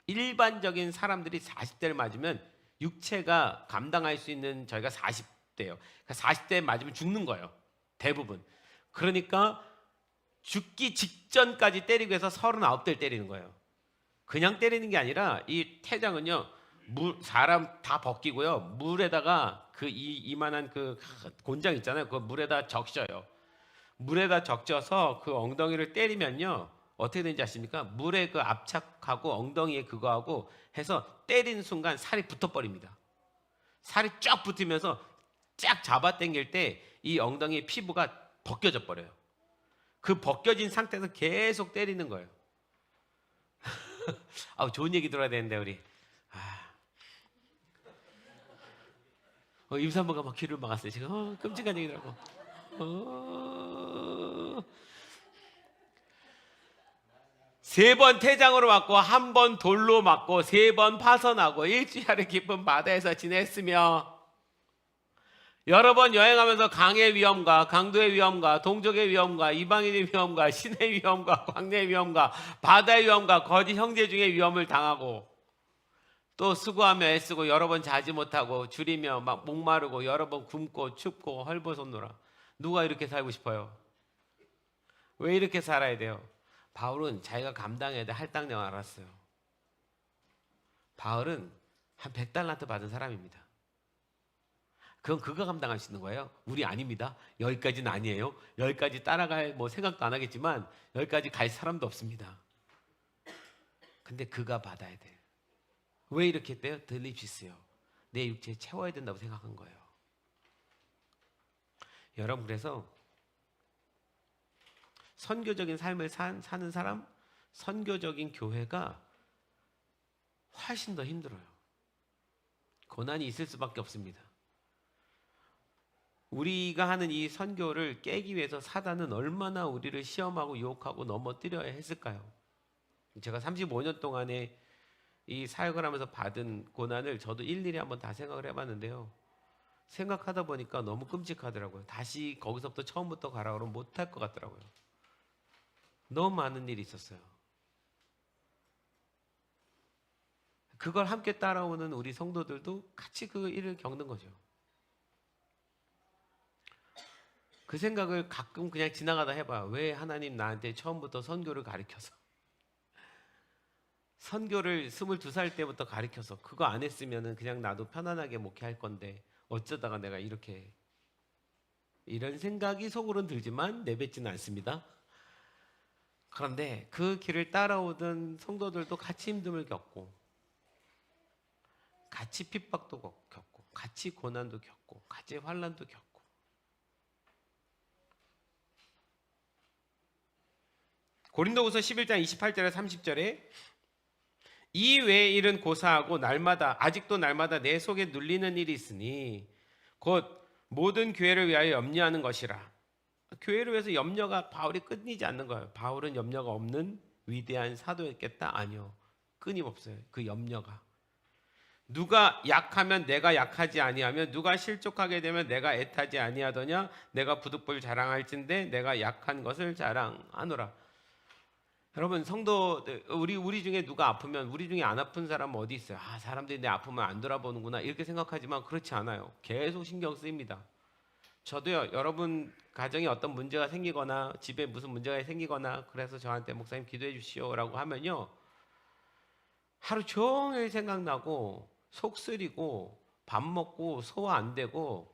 일반적인 사람들이 40대를 맞으면 육체가 감당할 수 있는 저희가 40대예요. 그러니까 40대 맞으면 죽는 거예요, 대부분. 그러니까 죽기 직전까지 때리고 해서 39대를 때리는 거예요. 그냥 때리는 게 아니라 이 태장은요, 사람 다 벗기고요, 물에다가 이만한 그 곤장 있잖아요, 그 물에다 적셔요. 물에다 적셔서 그 엉덩이를 때리면요, 어떻게 되는지 아십니까? 물에 그 압착하고 엉덩이에 그거하고 해서 때리는 순간 살이 붙어버립니다. 살이 쫙 붙으면서 쫙 잡아당길 때 이 엉덩이의 피부가 벗겨져 버려요. 그 벗겨진 상태에서 계속 때리는 거예요. 좋은 얘기 들어야 되는데 우리. 임산부가 막 귀를 막았어요 지금. 끔찍한 얘기더라고. 세 번 태장으로 맞고, 한 번 돌로 맞고, 3번 파선하고, 일주일의 깊은 바다에서 지냈으며, 여러 번 여행하면서 강의 위험과 강도의 위험과 동족의 위험과 이방인의 위험과 신의 위험과 광야의 위험과 바다의 위험과 거짓 형제 중의 위험을 당하고, 또 수고하며 애쓰고 여러 번 자지 못하고 줄이며 막 목마르고 여러 번 굶고 춥고 헐벗었노라. 누가 이렇게 살고 싶어요? 왜 이렇게 살아야 돼요? 바울은 자기가 감당해야 될 할당량을 알았어요. 바울은 한 100달란트 받은 사람입니다. 그건 그가 감당할 수 있는 거예요. 우리 아닙니다. 여기까지는 아니에요. 여기까지 따라갈 생각도 안 하겠지만 여기까지 갈 사람도 없습니다. 근데 그가 받아야 돼요. 왜 이렇게 했대요? 들립시스요. 내 육체에 채워야 된다고 생각한 거예요. 여러분, 그래서 선교적인 삶을 사는 사람, 선교적인 교회가 훨씬 더 힘들어요. 고난이 있을 수밖에 없습니다. 우리가 하는 이 선교를 깨기 위해서 사단은 얼마나 우리를 시험하고 유혹하고 넘어뜨려야 했을까요? 제가 35년 동안에 이 사역을 하면서 받은 고난을 저도 일일이 한번 다 생각을 해봤는데요. 생각하다 보니까 너무 끔찍하더라고요. 다시 거기서부터 처음부터 가라 그러면 못할 것 같더라고요. 너무 많은 일이 있었어요. 그걸 함께 따라오는 우리 성도들도 같이 그 일을 겪는 거죠. 그 생각을 가끔 그냥 지나가다 해봐요. 왜 하나님 나한테 처음부터 선교를 가르쳐서, 선교를 22살 때부터 가르쳐서 그거 안 했으면 그냥 나도 편안하게 목회할 건데 어쩌다가 내가 이렇게, 이런 생각이 속으로는 들지만 내뱉지는 않습니다. 그런데 그 길을 따라오던 성도들도 같이 힘듦을 겪고, 같이 핍박도 겪고, 같이 고난도 겪고, 같이 환난도 겪고. 고린도후서 11장 28절에 30절에 이 외의 일은 고사하고 아직도 날마다 내 속에 눌리는 일이 있으니 곧 모든 교회를 위하여 염려하는 것이라. 교회를 위해서 염려가 바울이 끊이지 않는 거예요. 바울은 염려가 없는 위대한 사도였겠다? 아니요. 끊임없어요. 그 염려가. 누가 약하면 내가 약하지 아니하며 누가 실족하게 되면 내가 애타지 아니하더냐. 내가 부득불 자랑할진대 내가 약한 것을 자랑하노라. 여러분 성도 우리 중에 누가 아프면 우리 중에 안 아픈 사람은 어디 있어요? 아, 사람들이 내 아프면 안 돌아보는구나 이렇게 생각하지만 그렇지 않아요. 계속 신경 쓰입니다. 저도요. 여러분 가정에 어떤 문제가 생기거나 집에 무슨 문제가 생기거나 그래서 저한테 목사님 기도해 주시오라고 하면요. 하루 종일 생각나고 속 쓰리고 밥 먹고 소화 안 되고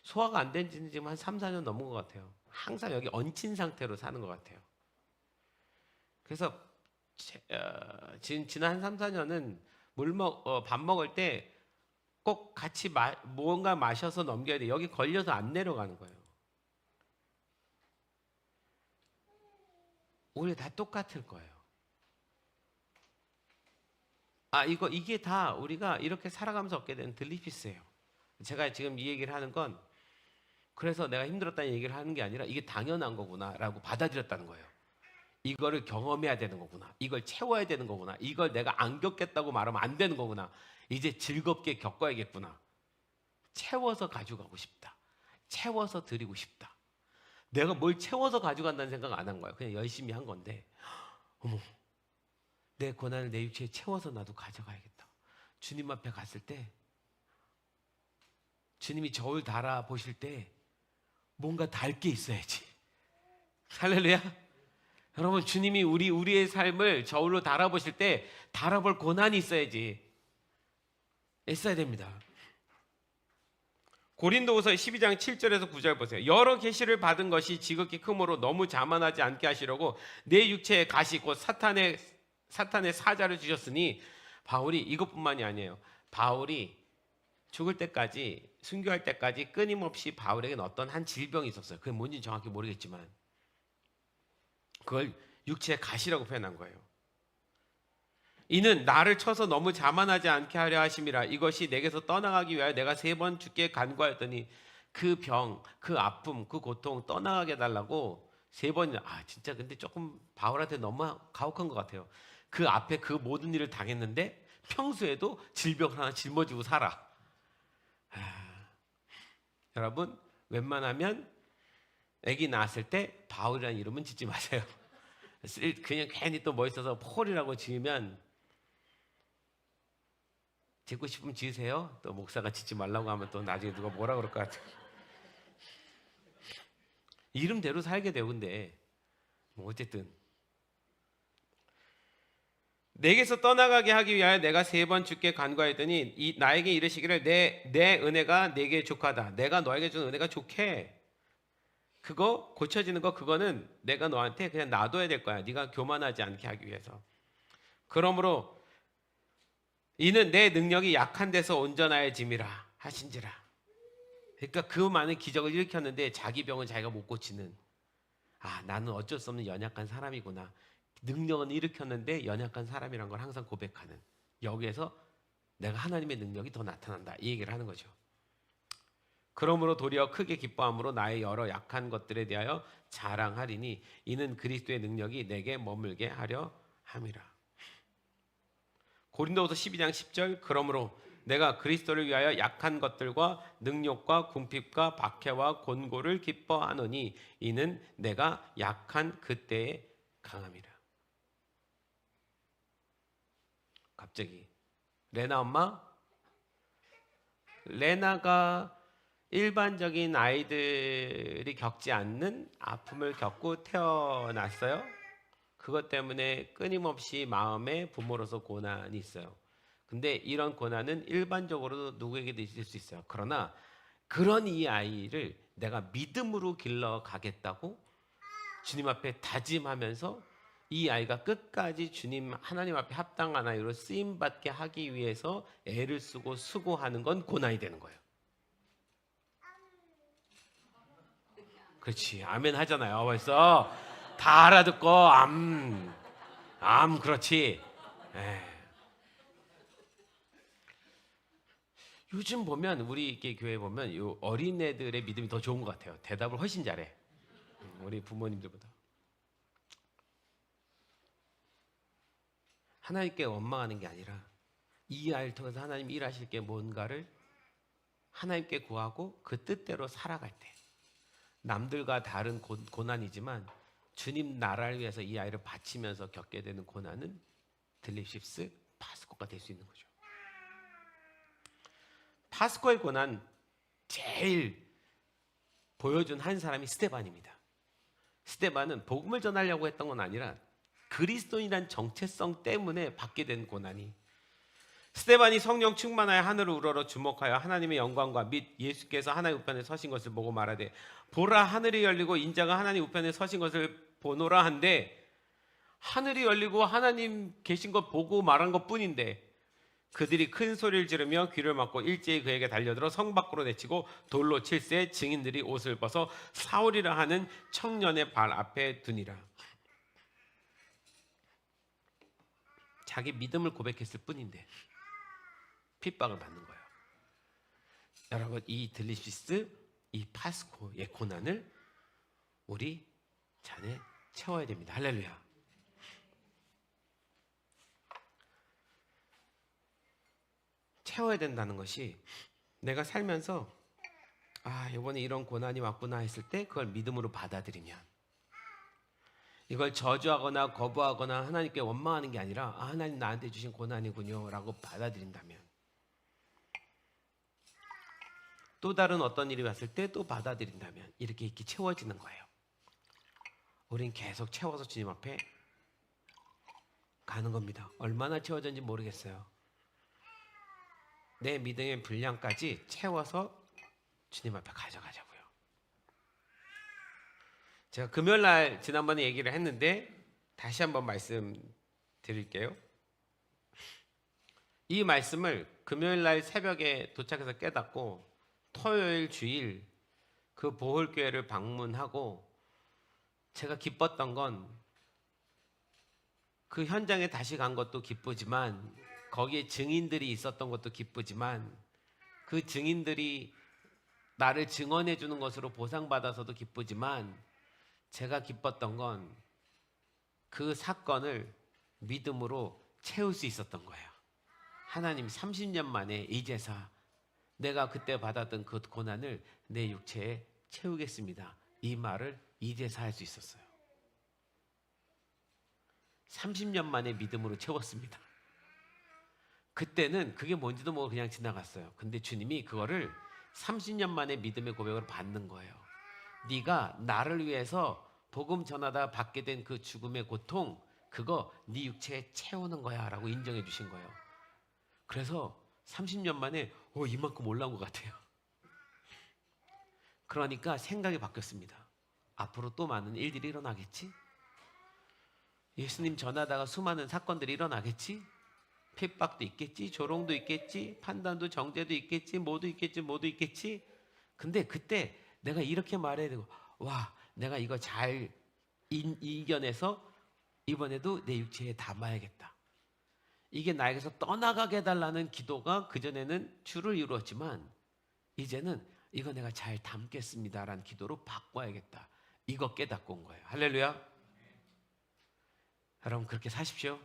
소화가 안 된 지는 지금 한 3, 4년 넘은 것 같아요. 항상 여기 얹힌 상태로 사는 것 같아요. 그래서 지난 3, 4년은 밥 먹을 때 꼭 같이 뭔가 마셔서 넘겨야 돼. 여기 걸려서 안 내려가는 거예요. 우리 다 똑같을 거예요. 이게 다 우리가 이렇게 살아가면서 얻게 되는 들리피스예요. 제가 지금 이 얘기를 하는 건 그래서 내가 힘들었다는 얘기를 하는 게 아니라 이게 당연한 거구나라고 받아들였다는 거예요. 이거를 경험해야 되는 거구나. 이걸 채워야 되는 거구나. 이걸 내가 안 겪겠다고 말하면 안 되는 거구나. 이제 즐겁게 겪어야겠구나. 채워서 가져가고 싶다. 채워서 드리고 싶다. 내가 뭘 채워서 가져간다는 생각 안 한 거예요. 그냥 열심히 한 건데 어머, 내 고난을 내 육체에 채워서 나도 가져가야겠다. 주님 앞에 갔을 때 주님이 저울 달아 보실 때 뭔가 달 게 있어야지. 할렐루야. 여러분 주님이 우리의 삶을 저울로 달아보실 때 달아볼 고난이 있어야지. 있어야 됩니다. 고린도후서 12장 7절에서 9절 보세요. 여러 계시를 받은 것이 지극히 크므로 너무 자만하지 않게 하시려고 내 육체에 가시 곧 사탄의 사자를 주셨으니 바울이 이것뿐만이 아니에요. 바울이 죽을 때까지 순교할 때까지 끊임없이 바울에게는 어떤 한 질병이 있었어요. 그게 뭔지 정확히 모르겠지만 그걸 육체의 가시라고 표현한 거예요. 이는 나를 쳐서 너무 자만하지 않게 하려 하심이라. 이것이 내게서 떠나가기 위하여 내가 3번 주께 간구하였더니 그 병, 그 아픔, 그 고통 떠나가게 해달라고 3번이나. 진짜 근데 조금 바울한테 너무 가혹한 것 같아요. 그 앞에 그 모든 일을 당했는데 평소에도 질병을 하나 짊어지고 살아. 여러분 웬만하면 아기 낳았을 때 바울이라는 이름은 짓지 마세요. 그냥 괜히 또 멋있어서 폴이라고 지으면 짓고 싶으면 지으세요. 또 목사가 짓지 말라고 하면 또 나중에 누가 뭐라 그럴 것 같아요. 이름대로 살게 돼요. 근데 뭐 어쨌든 내게서 떠나가게 하기 위하여 내가 3번 주께 간구하였더니 나에게 이르시기를 내 은혜가 내게 족하다. 내가 너에게 준 은혜가 족해. 그거 고쳐지는 거 그거는 내가 너한테 그냥 놔둬야 될 거야. 네가 교만하지 않게 하기 위해서. 그러므로 이는 내 능력이 약한 데서 온전하여 짐이라 하신지라. 그러니까 그 많은 기적을 일으켰는데 자기 병은 자기가 못 고치는. 나는 어쩔 수 없는 연약한 사람이구나. 능력은 일으켰는데 연약한 사람이란 걸 항상 고백하는. 여기에서 내가 하나님의 능력이 더 나타난다. 이 얘기를 하는 거죠. 그러므로 도리어 크게 기뻐함으로 나의 여러 약한 것들에 대하여 자랑하리니 이는 그리스도의 능력이 내게 머물게 하려 함이라. 고린도후서 12장 10절 그러므로 내가 그리스도를 위하여 약한 것들과 능욕과 궁핍과 박해와 곤고를 기뻐하노니 이는 내가 약한 그때에 강함이라. 갑자기 레나 엄마? 레나가 일반적인 아이들이 겪지 않는 아픔을 겪고 태어났어요. 그것 때문에 끊임없이 마음에 부모로서 고난이 있어요. 근데 이런 고난은 일반적으로도 누구에게도 있을 수 있어요. 그러나 그런 이 아이를 내가 믿음으로 길러가겠다고 주님 앞에 다짐하면서 이 아이가 끝까지 주님 하나님 앞에 합당한 아이로 쓰임받게 하기 위해서 애를 쓰고 수고하는 건 고난이 되는 거예요. 그렇지. 아멘 하잖아요. 벌써 다 알아듣고 그렇지. 요즘 보면 우리 교회 보면 요 어린애들의 믿음이 더 좋은 것 같아요. 대답을 훨씬 잘해. 우리 부모님들보다. 하나님께 원망하는 게 아니라 이 아이를 통해서 하나님 일하실 게 뭔가를 하나님께 구하고 그 뜻대로 살아갈 때 남들과 다른 고난이지만 주님 나라를 위해서 이 아이를 바치면서 겪게 되는 고난은 들립십스 파스코가 될 수 있는 거죠. 파스코의 고난 제일 보여준 한 사람이 스데반입니다. 스데반은 복음을 전하려고 했던 건 아니라 그리스도인이란 정체성 때문에 받게 된 고난이, 스데반이 성령 충만하여 하늘을 우러러 주목하여 하나님의 영광과 및 예수께서 하나님 우편에 서신 것을 보고 말하되 보라 하늘이 열리고 인자가 하나님 우편에 서신 것을 보노라 한데, 하늘이 열리고 하나님 계신 것 보고 말한 것 뿐인데 그들이 큰 소리를 지르며 귀를 막고 일제히 그에게 달려들어 성 밖으로 내치고 돌로 칠세 증인들이 옷을 벗어 사울이라 하는 청년의 발 앞에 두니라. 자기 믿음을 고백했을 뿐인데 핍박을 받는 거예요. 여러분, 이 들립시스, 이 파스코의 고난을 우리 자녀 채워야 됩니다. 할렐루야. 채워야 된다는 것이, 내가 살면서 이번에 이런 고난이 왔구나 했을 때 그걸 믿음으로 받아들이면, 이걸 저주하거나 거부하거나 하나님께 원망하는 게 아니라 하나님 나한테 주신 고난이군요 라고 받아들인다면, 또 다른 어떤 일이 왔을 때 또 받아들인다면 이렇게 채워지는 거예요. 우린 계속 채워서 주님 앞에 가는 겁니다. 얼마나 채워졌는지 모르겠어요. 내 믿음의 분량까지 채워서 주님 앞에 가져가자고요. 제가 금요일날 지난번에 얘기를 했는데 다시 한번 말씀드릴게요. 이 말씀을 금요일날 새벽에 도착해서 깨닫고 토요일 주일 그 보홀교회를 방문하고 제가 기뻤던 건, 그 현장에 다시 간 것도 기쁘지만 거기에 증인들이 있었던 것도 기쁘지만, 그 증인들이 나를 증언해 주는 것으로 보상받아서도 기쁘지만, 제가 기뻤던 건 그 사건을 믿음으로 채울 수 있었던 거예요. 하나님 30년 만에 이제사 내가 그때 받았던 그 고난을 내 육체에 채우겠습니다, 이 말을 이제사 할 수 있었어요. 30년 만에 믿음으로 채웠습니다. 그때는 그게 뭔지도 모르고 그냥 지나갔어요. 근데 주님이 그거를 30년 만에 믿음의 고백을 받는 거예요. 네가 나를 위해서 복음 전하다 받게 된 그 죽음의 고통, 그거 네 육체에 채우는 거야 라고 인정해 주신 거예요. 그래서 30년 만에 이만큼 올라온 것 같아요. 그러니까 생각이 바뀌었습니다. 앞으로 또 많은 일들이 일어나겠지? 예수님 전하다가 수많은 사건들이 일어나겠지? 핍박도 있겠지, 조롱도 있겠지, 판단도 정죄도 있겠지, 모두 있겠지. 근데 그때 내가 이렇게 말해야 되고, 내가 이거 잘 이겨내서 이번에도 내 육체에 담아야겠다. 이게 나에게서 떠나가게 해달라는 기도가 그전에는 주를 이루었지만 이제는 이거 내가 잘 담겠습니다라는 기도로 바꿔야겠다. 이거 깨닫고 온 거예요. 할렐루야. 여러분, 그렇게 사십시오.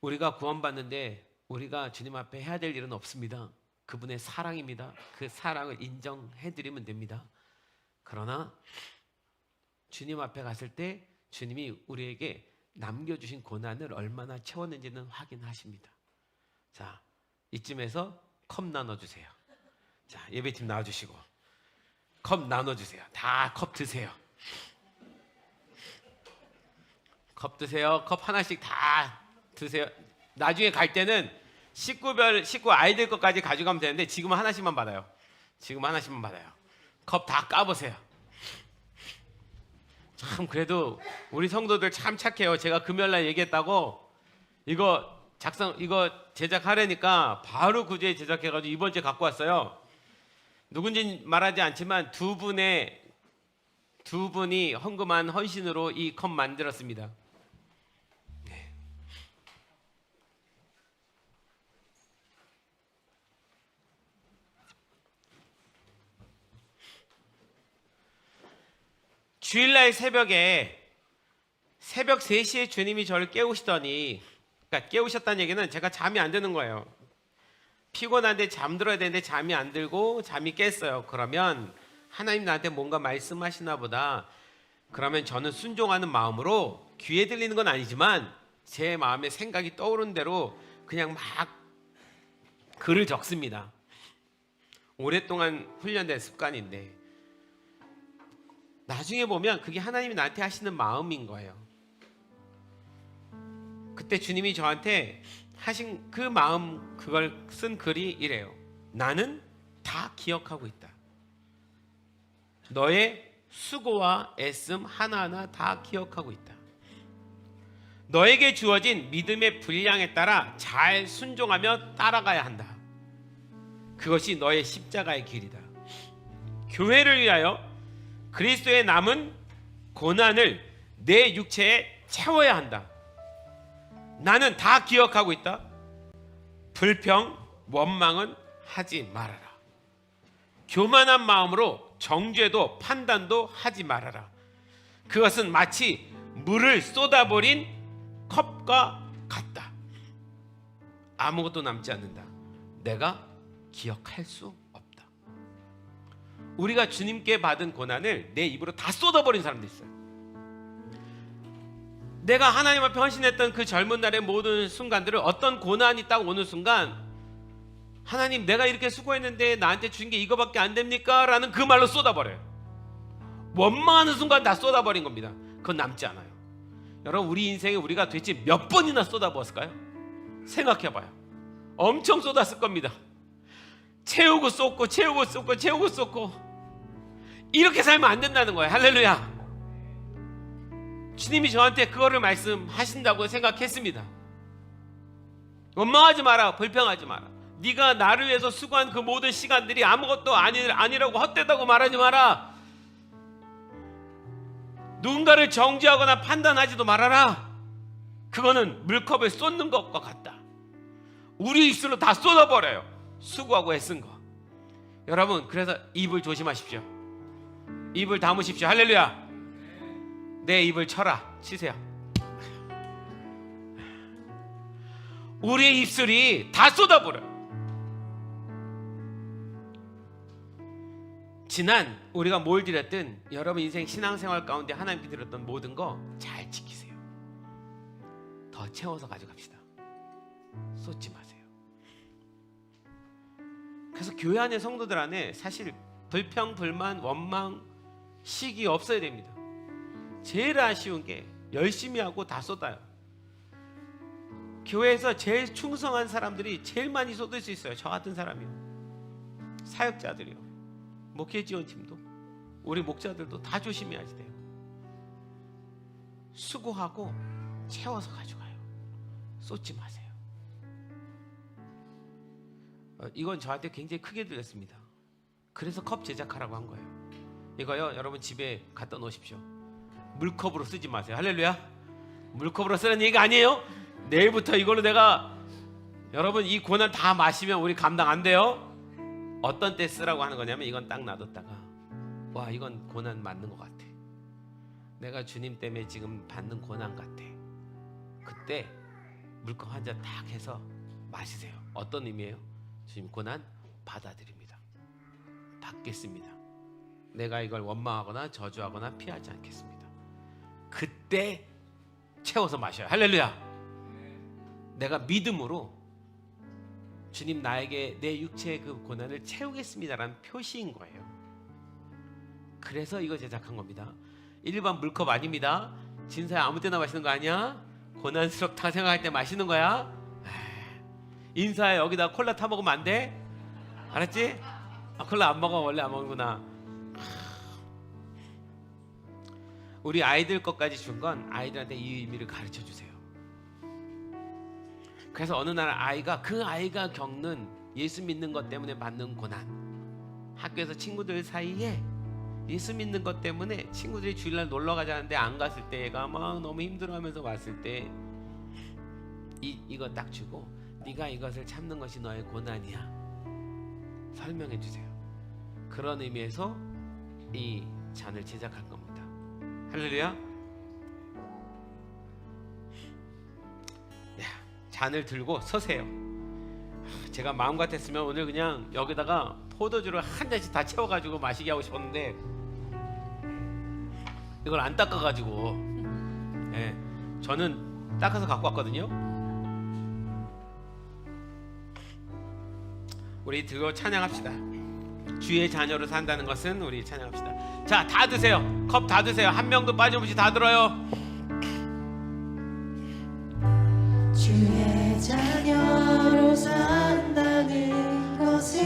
우리가 구원받는데 우리가 주님 앞에 해야 될 일은 없습니다. 그분의 사랑입니다. 그 사랑을 인정해드리면 됩니다. 그러나 주님 앞에 갔을 때 주님이 우리에게 남겨주신 고난을 얼마나 채웠는지는 확인하십니다. 자, 이쯤에서 컵 나눠주세요. 자, 예배팀 나와주시고 컵 나눠주세요. 다 컵 드세요. 컵 드세요. 컵 하나씩 다 드세요. 나중에 갈 때는 식구 아이들 것까지 가져가면 되는데 지금은 하나씩만 받아요. 컵 다 까보세요. 참, 그래도 우리 성도들 참 착해요. 제가 금요일날 얘기했다고 이거 제작하려니까 바로 구제에 제작해가지고 이번 주에 갖고 왔어요. 누군지 말하지 않지만 두 분이 헌금한 헌신으로 이 컵 만들었습니다. 네. 주일날 새벽 3시에 주님이 저를 깨우시더니, 그러니까 깨우셨다는 얘기는 제가 잠이 안 드는 거예요. 피곤한데 잠들어야 되는데 잠이 안 들고 잠이 깼어요. 그러면 하나님 나한테 뭔가 말씀하시나 보다. 그러면 저는 순종하는 마음으로 귀에 들리는 건 아니지만 제 마음에 생각이 떠오르는 대로 그냥 막 글을 적습니다. 오랫동안 훈련된 습관인데 나중에 보면 그게 하나님이 나한테 하시는 마음인 거예요. 그때 주님이 저한테 하신 그 마음, 그걸 쓴 글이 이래요. 나는 다 기억하고 있다. 너의 수고와 애씀 하나하나 다 기억하고 있다. 너에게 주어진 믿음의 분량에 따라 잘 순종하며 따라가야 한다. 그것이 너의 십자가의 길이다. 교회를 위하여 그리스도의 남은 고난을 내 육체에 채워야 한다. 나는 다 기억하고 있다. 불평, 원망은 하지 말아라. 교만한 마음으로 정죄도 판단도 하지 말아라. 그것은 마치 물을 쏟아버린 컵과 같다. 아무것도 남지 않는다. 내가 기억할 수 없다. 우리가 주님께 받은 고난을 내 입으로 다 쏟아버린 사람도 있어요. 내가 하나님 앞에 헌신했던 그 젊은 날의 모든 순간들을 어떤 고난이 딱 오는 순간 하나님 내가 이렇게 수고했는데 나한테 주신 게 이거밖에 안 됩니까? 라는 그 말로 쏟아버려요. 원망하는 순간 다 쏟아버린 겁니다. 그건 남지 않아요. 여러분 우리 인생에 우리가 도대체 몇 번이나 쏟아부었을까요? 생각해봐요. 엄청 쏟았을 겁니다. 채우고 쏟고 채우고 쏟고 채우고 쏟고 이렇게 살면 안 된다는 거예요. 할렐루야. 주님이 저한테 그거를 말씀하신다고 생각했습니다. 원망하지 마라. 불평하지 마라. 네가 나를 위해서 수고한 그 모든 시간들이 아무것도 아니라고 헛되다고 말하지 마라. 누군가를 정죄하거나 판단하지도 말아라. 그거는 물컵을 쏟는 것과 같다. 우리 입술로 다 쏟아버려요. 수고하고 애쓴 거. 여러분 그래서 입을 조심하십시오. 입을 담으십시오. 할렐루야. 내 입을 쳐라. 치세요. 우리의 입술이 다 쏟아버려요. 지난 우리가 뭘 드렸든 여러분 인생 신앙생활 가운데 하나님께 드렸던 모든 거 잘 지키세요. 더 채워서 가져갑시다. 쏟지 마세요. 그래서 교회 안에 성도들 안에 사실 불평, 불만, 원망, 시기 없어야 됩니다. 제일 아쉬운 게 열심히 하고 다 쏟아요. 교회에서 제일 충성한 사람들이 제일 많이 쏟을 수 있어요. 저 같은 사람이요. 사역자들이요. 목회 지원팀도 우리 목자들도 다 조심해야 돼요. 수고하고 채워서 가져가요. 쏟지 마세요. 이건 저한테 굉장히 크게 들렸습니다. 그래서 컵 제작하라고 한 거예요. 이거요 여러분 집에 갖다 놓으십시오. 물컵으로 쓰지 마세요. 할렐루야. 물컵으로 쓰는 얘기가 아니에요. 내일부터 이걸로 내가 여러분 이 고난 다 마시면 우리 감당 안 돼요. 어떤 때 쓰라고 하는 거냐면 이건 딱 놔뒀다가 와 이건 고난 맞는 것 같아. 내가 주님 때문에 지금 받는 고난 같아. 그때 물컵 한 잔 딱 해서 마시세요. 어떤 의미예요? 주님 고난 받아들입니다. 받겠습니다. 내가 이걸 원망하거나 저주하거나 피하지 않겠습니다. 그때 채워서 마셔요. 할렐루야. 내가 믿음으로 주님 나에게 내 육체의 그 고난을 채우겠습니다라는 표시인 거예요. 그래서 이거 제작한 겁니다. 일반 물컵 아닙니다. 진사야 아무 때나 마시는 거 아니야? 고난스럽다 생각할 때 마시는 거야. 인사야 여기다 콜라 타 먹으면 안 돼? 알았지? 콜라 안 먹어. 원래 안 먹는구나. 우리 아이들 것까지 준 건 아이들한테 이 의미를 가르쳐 주세요. 그래서 어느 날 아이가 겪는 예수 믿는 것 때문에 받는 고난, 학교에서 친구들 사이에 예수 믿는 것 때문에 친구들이 주일날 놀러 가자는데 안 갔을 때 얘가 막 너무 힘들어하면서 왔을 때 이거 딱 주고 네가 이것을 참는 것이 너의 고난이야 설명해 주세요. 그런 의미에서 이 잔을 제작한 겁니다. 할렐루야. 잔을 들고 서세요. 제가 마음 같았으면 오늘 그냥 여기다가 포도주를 한 잔씩 다 채워가지고 마시게 하고 싶었는데 이걸 안 닦아가지고 예, 저는 닦아서 갖고 왔거든요. 우리 들고 찬양합시다. 주의 자녀로 산다는 것은 우리 찬양합시다. 자, 다 드세요. 컵 다 드세요. 한 명도 빠짐없이 다 들어요. 주의 자녀로 산다는 것은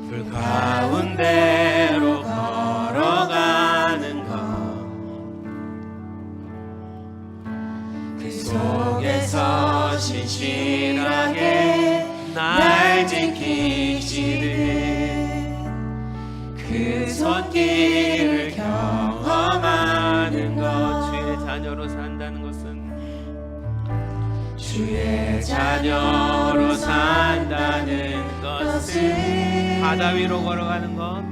불 가운데로 걸어가는 것, 그 속에서 신실하게 날 지키시는 그 손길을 경험하는 것. 주의 자녀로 산다는 것은, 주의 자녀로 산다는 것은 바다 위로 걸어가는 것,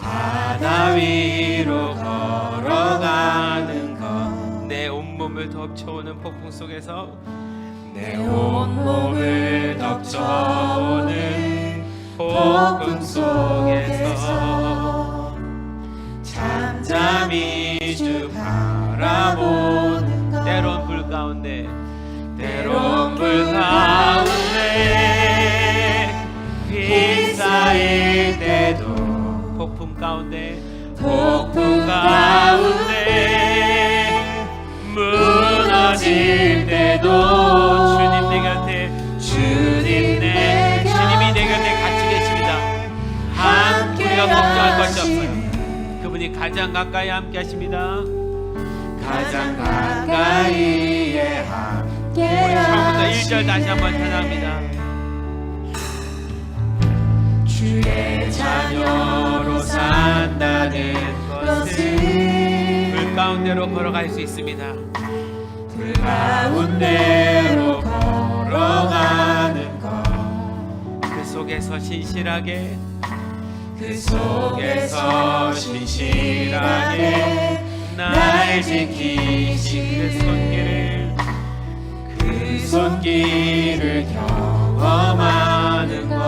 바다 위로 걸어가는 것, 내 온몸을 덮쳐오는 폭풍 속에서, 내 온몸을 덮쳐오는 폭풍 속에서 잠잠히 주 바라보는 것, 때론 불 가운데, 때론 불 가운데 휩싸일 때도, 폭풍 가운데, 폭풍 가운데 무너질 때도 주님 내 곁에, 주님이 내 곁에 같이 계십니다. 우리가 걱정할 것이 없어요. 그분이 가장 가까이 함께 하십니다. 가장 가까이에 함께. 우리 처음부터 1절 다시 한번 찬양합니다. 주의 자녀로 산다는 것은 불 가운데로 걸어갈 수 있습니다. 불 가운데로 걸어가는 것, 그 속에서 신실하게, 그 속에서 신실하게 날 지키신 그 손길을 경험하는 것.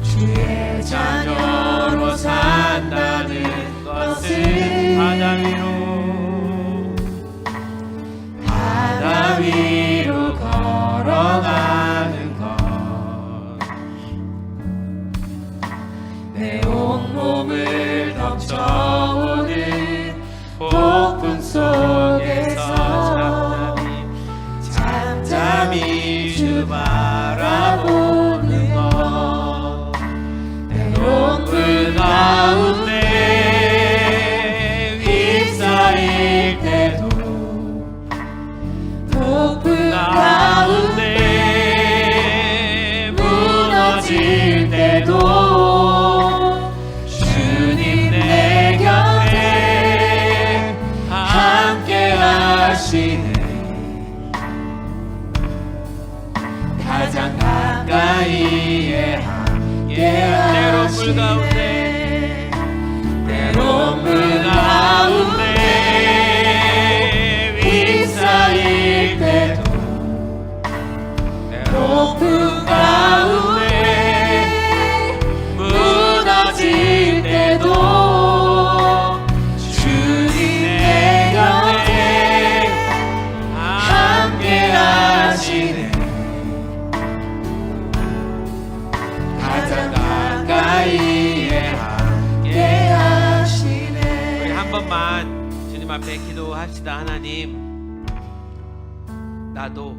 주의 자녀로 산다는 것은 바다 위로 걸어가는 것, 내 온몸을 덮쳐오는 폭풍 속에서 잠잠히 주 바라보는 것, 때론 불 가운데 휩싸일 때도, 폭풍 가운데 무너질 때도 주님 내 곁에 함께 하시네. 가장 가까이에 함께 하시네. 때론 불 가운데, 때론 불 가운데 휩싸일 때도, 폭풍 가운데 무너질 때도 주님 내 곁에 함께 하시네. 가장 가까이에 함께 하시네. 우리 한 번만 주님 앞에 기도합시다. 하나님, 나도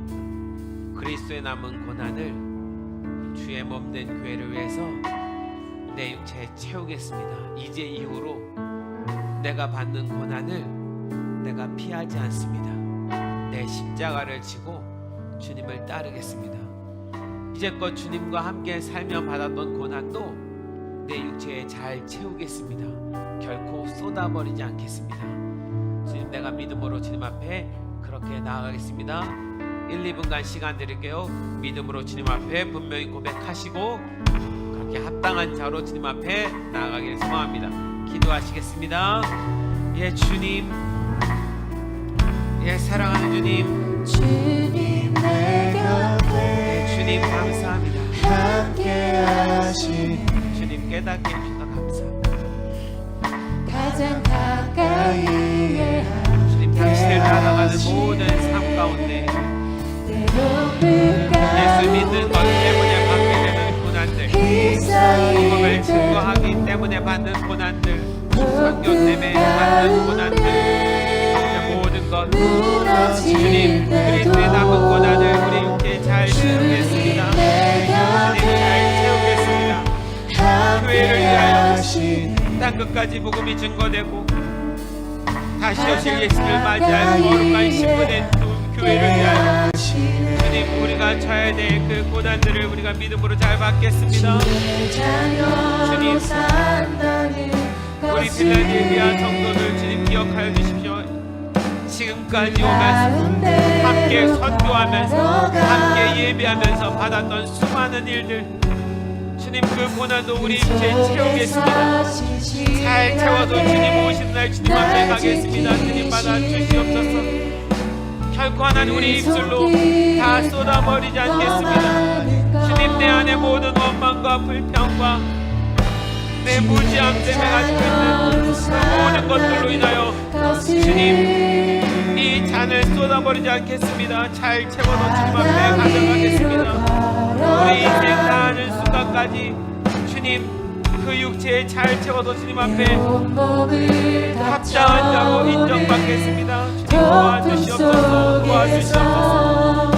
그리스도의 남은 고난을 주의 몸된 교회를 위해서 내 육체에 채우겠습니다. 이제 이후로 내가 받는 고난을 내가 피하지 않습니다. 내 십자가를 지고 주님을 따르겠습니다. 이제껏 주님과 함께 살며 받았던 고난도 내 육체에 잘 채우겠습니다. 결코 쏟아버리지 않겠습니다. 주님, 내가 믿음으로 주님 앞에 그렇게 나아가겠습니다. 1, 2분간 시간 드릴게요. 믿음으로 주님 앞에 분명히 고백하시고 그렇게 합당한 자로 주님 앞에 나아가기를 소망합니다. 기도하시겠습니다. 예, 주님, 예, 사랑하는 주님, 주님 내 곁에 주님 감사합니다. 함께 하시네. 주님 깨닫게 해주셔서 감사합니다. 가장 가까이에 주님 당신을 따라가는 모든 삶 가운데 예수 믿는 것 때문에 받게 되는 고난들, 복음을 증거하기 때문에 받는 고난들, 선교 때문에 받는 고난들, 모든 것 주님 그리스도의 남은 고난을 우리 육체에 잘 채우겠습니다. 주님 잘 채우겠습니다. 교회를 위하여 땅 끝까지 복음이 증거되고 다시 오실 예수를 맞이할 거룩한 신부된 교회를 위하여 주님 우리가 쳐야 될 그 고난들을 우리가 믿음으로 잘 받겠습니다. 주님 우리 필라델피아 성도들 주님 기억하여 주십시오. 지금까지 오면서 함께 선교하면서 함께 예배하면서 받았던 수많은 일들 주님 그 고난도 우리 입체에 채우겠습니다. 잘 채워도 주님 오시는 날 주님 앞에 가겠습니다. 주님 받아 주시옵소서. 결코 하나님 우리 입술로 다 쏟아버리지 않겠습니다. 주님 내 안에 모든 원망과 불평과 내 무지함 때문에 가지고 있는 그 모든 것들로 인하여 주님 이 잔을 쏟아버리지 않겠습니다. 잘 채워도 주님 앞에 가져가겠습니다. 우리 인생 다하는 순간까지 주님 그 육체에 잘 채워도 주님 앞에 합당한 자로 인정받겠습니다. 주님 도와주시옵소서. 도와주시옵소서.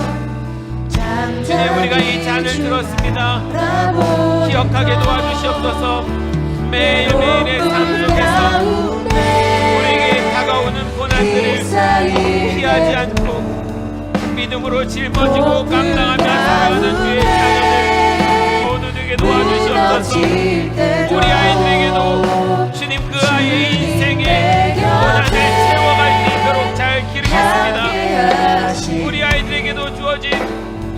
주님 우리가 이 잔을 들었습니다. 기억하게 도와주시옵소서. 매일매일의 삶 속에서 우리에게 다가오는 고난들을 피하지 않고 믿음으로 짊어지고 감당하며 살아가는 주의 자녀들 모두에게 도와주시옵소서. 우리 아이들에게도 주님 그 아이의 인생에 고난을 채워갈 수 있도록 잘 기르겠습니다. 우리 아이들에게도 주어진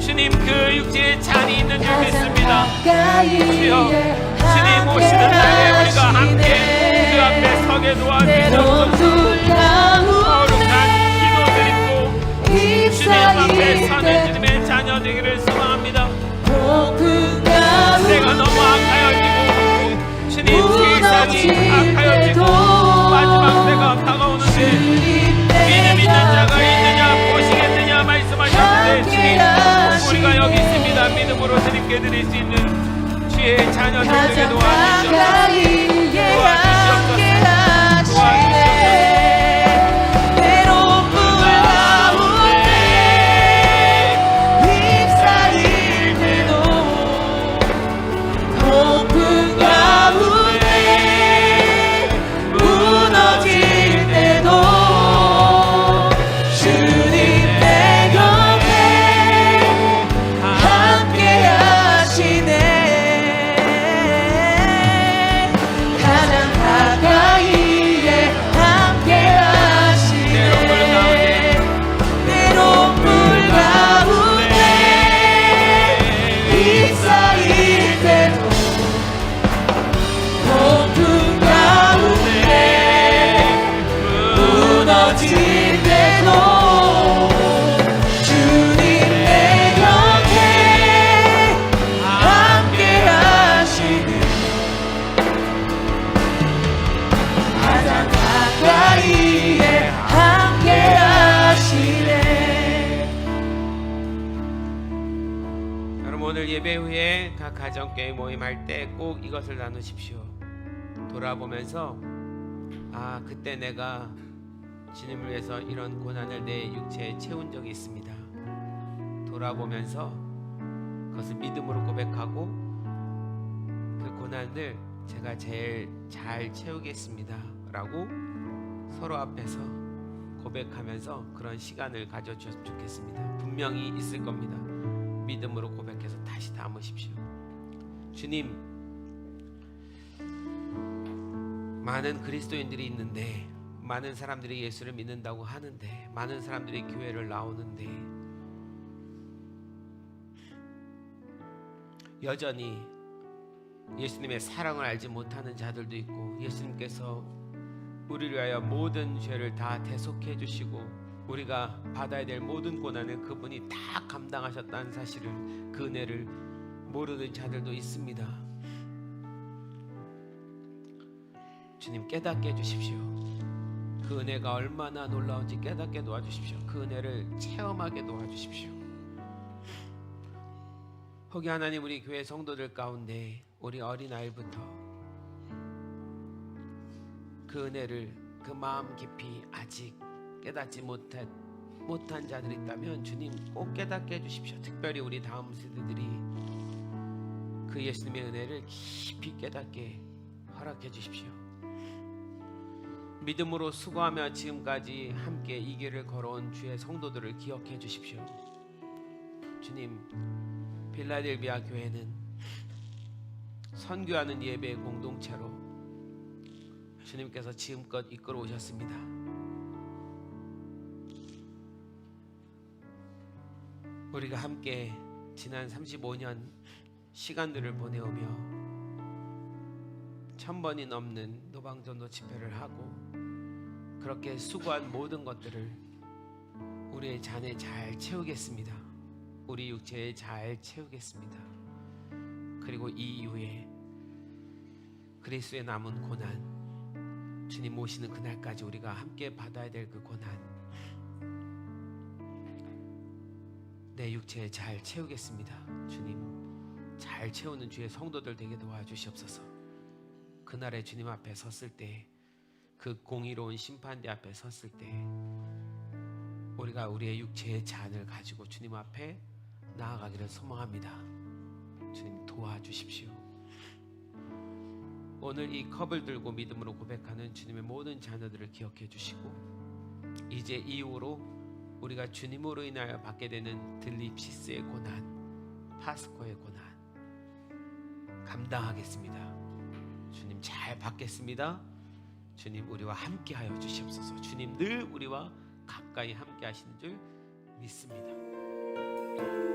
주님 그 육체의 잔이 있는 줄 믿습니다. 주여 주님 오시는 날에 우리가 함께 그 앞에 서게 도와주시옵소서. 거룩한 기도 드리고 주님 앞에 서는 주님의 자녀 되기를 소망합니다. 내가 너무 악하여지고 주님 세상이 악하여지고 마지막 때가 다가오는데 믿음 있는 자가 있느냐 보시겠느냐 말씀하셨는데 주님 우리가 여기 있습니다. 믿음으로 주님께 드릴 수 있는 주의 자녀들 되게 도와주시옵소서. 예배 후에 각 가정교회 모임할 때 꼭 이것을 나누십시오. 돌아보면서 아 그때 내가 주님을 위해서 이런 고난을 내 육체에 채운 적이 있습니다. 돌아보면서 그것을 믿음으로 고백하고 그 고난을 제가 제일 잘 채우겠습니다 라고 서로 앞에서 고백하면서 그런 시간을 가져주셨으면 좋겠습니다. 분명히 있을 겁니다. 믿음으로 고백해서 다시 담으십시오. 주님, 많은 그리스도인들이 있는데 많은 사람들이 예수를 믿는다고 하는데 많은 사람들이 교회를 나오는데 여전히 예수님의 사랑을 알지 못하는 자들도 있고 예수님께서 우리를 위하여 모든 죄를 다 대속해 주시고 우리가 받아야 될 모든 고난을 그분이 다 감당하셨다는 사실을, 그 은혜를 모르는 자들도 있습니다. 주님 깨닫게 해주십시오. 그 은혜가 얼마나 놀라운지 깨닫게 도와주십시오. 그 은혜를 체험하게 도와주십시오. 혹이 하나님, 우리 교회 성도들 가운데 우리 어린아이부터 그 은혜를 그 마음 깊이 아직 깨닫지 못한 자들이 있다면 주님 꼭 깨닫게 해주십시오. 특별히 우리 다음 세대들이 그 예수님의 은혜를 깊이 깨닫게 허락해 주십시오. 믿음으로 수고하며 지금까지 함께 이 길을 걸어온 주의 성도들을 기억해 주십시오. 주님, 필라델비아 교회는 선교하는 예배 공동체로 주님께서 지금껏 이끌어 오셨습니다. 우리가 함께 지난 35년 시간들을 보내오며 1000번이 넘는 노방전도 집회를 하고 그렇게 수고한 모든 것들을 우리의 잔에 잘 채우겠습니다. 우리 육체에 잘 채우겠습니다. 그리고 이 이후에 그리스도의 남은 고난, 주님 모시는 그날까지 우리가 함께 받아야 될 그 고난, 내 육체에 잘 채우겠습니다. 주님 잘 채우는 주의 성도들 되게 도와주시옵소서. 그날에 주님 앞에 섰을 때, 그 공의로운 심판대 앞에 섰을 때 우리가 우리의 육체의 잔을 가지고 주님 앞에 나아가기를 소망합니다. 주님 도와주십시오. 오늘 이 컵을 들고 믿음으로 고백하는 주님의 모든 자녀들을 기억해 주시고, 이제 이후로 우리가 주님으로 인하여 받게 되는 들립시스의 고난, 파스코의 고난 감당하겠습니다. 주님 잘 받겠습니다. 주님 우리와 함께 하여 주시옵소서. 주님 늘 우리와 가까이 함께 하시는 줄 믿습니다.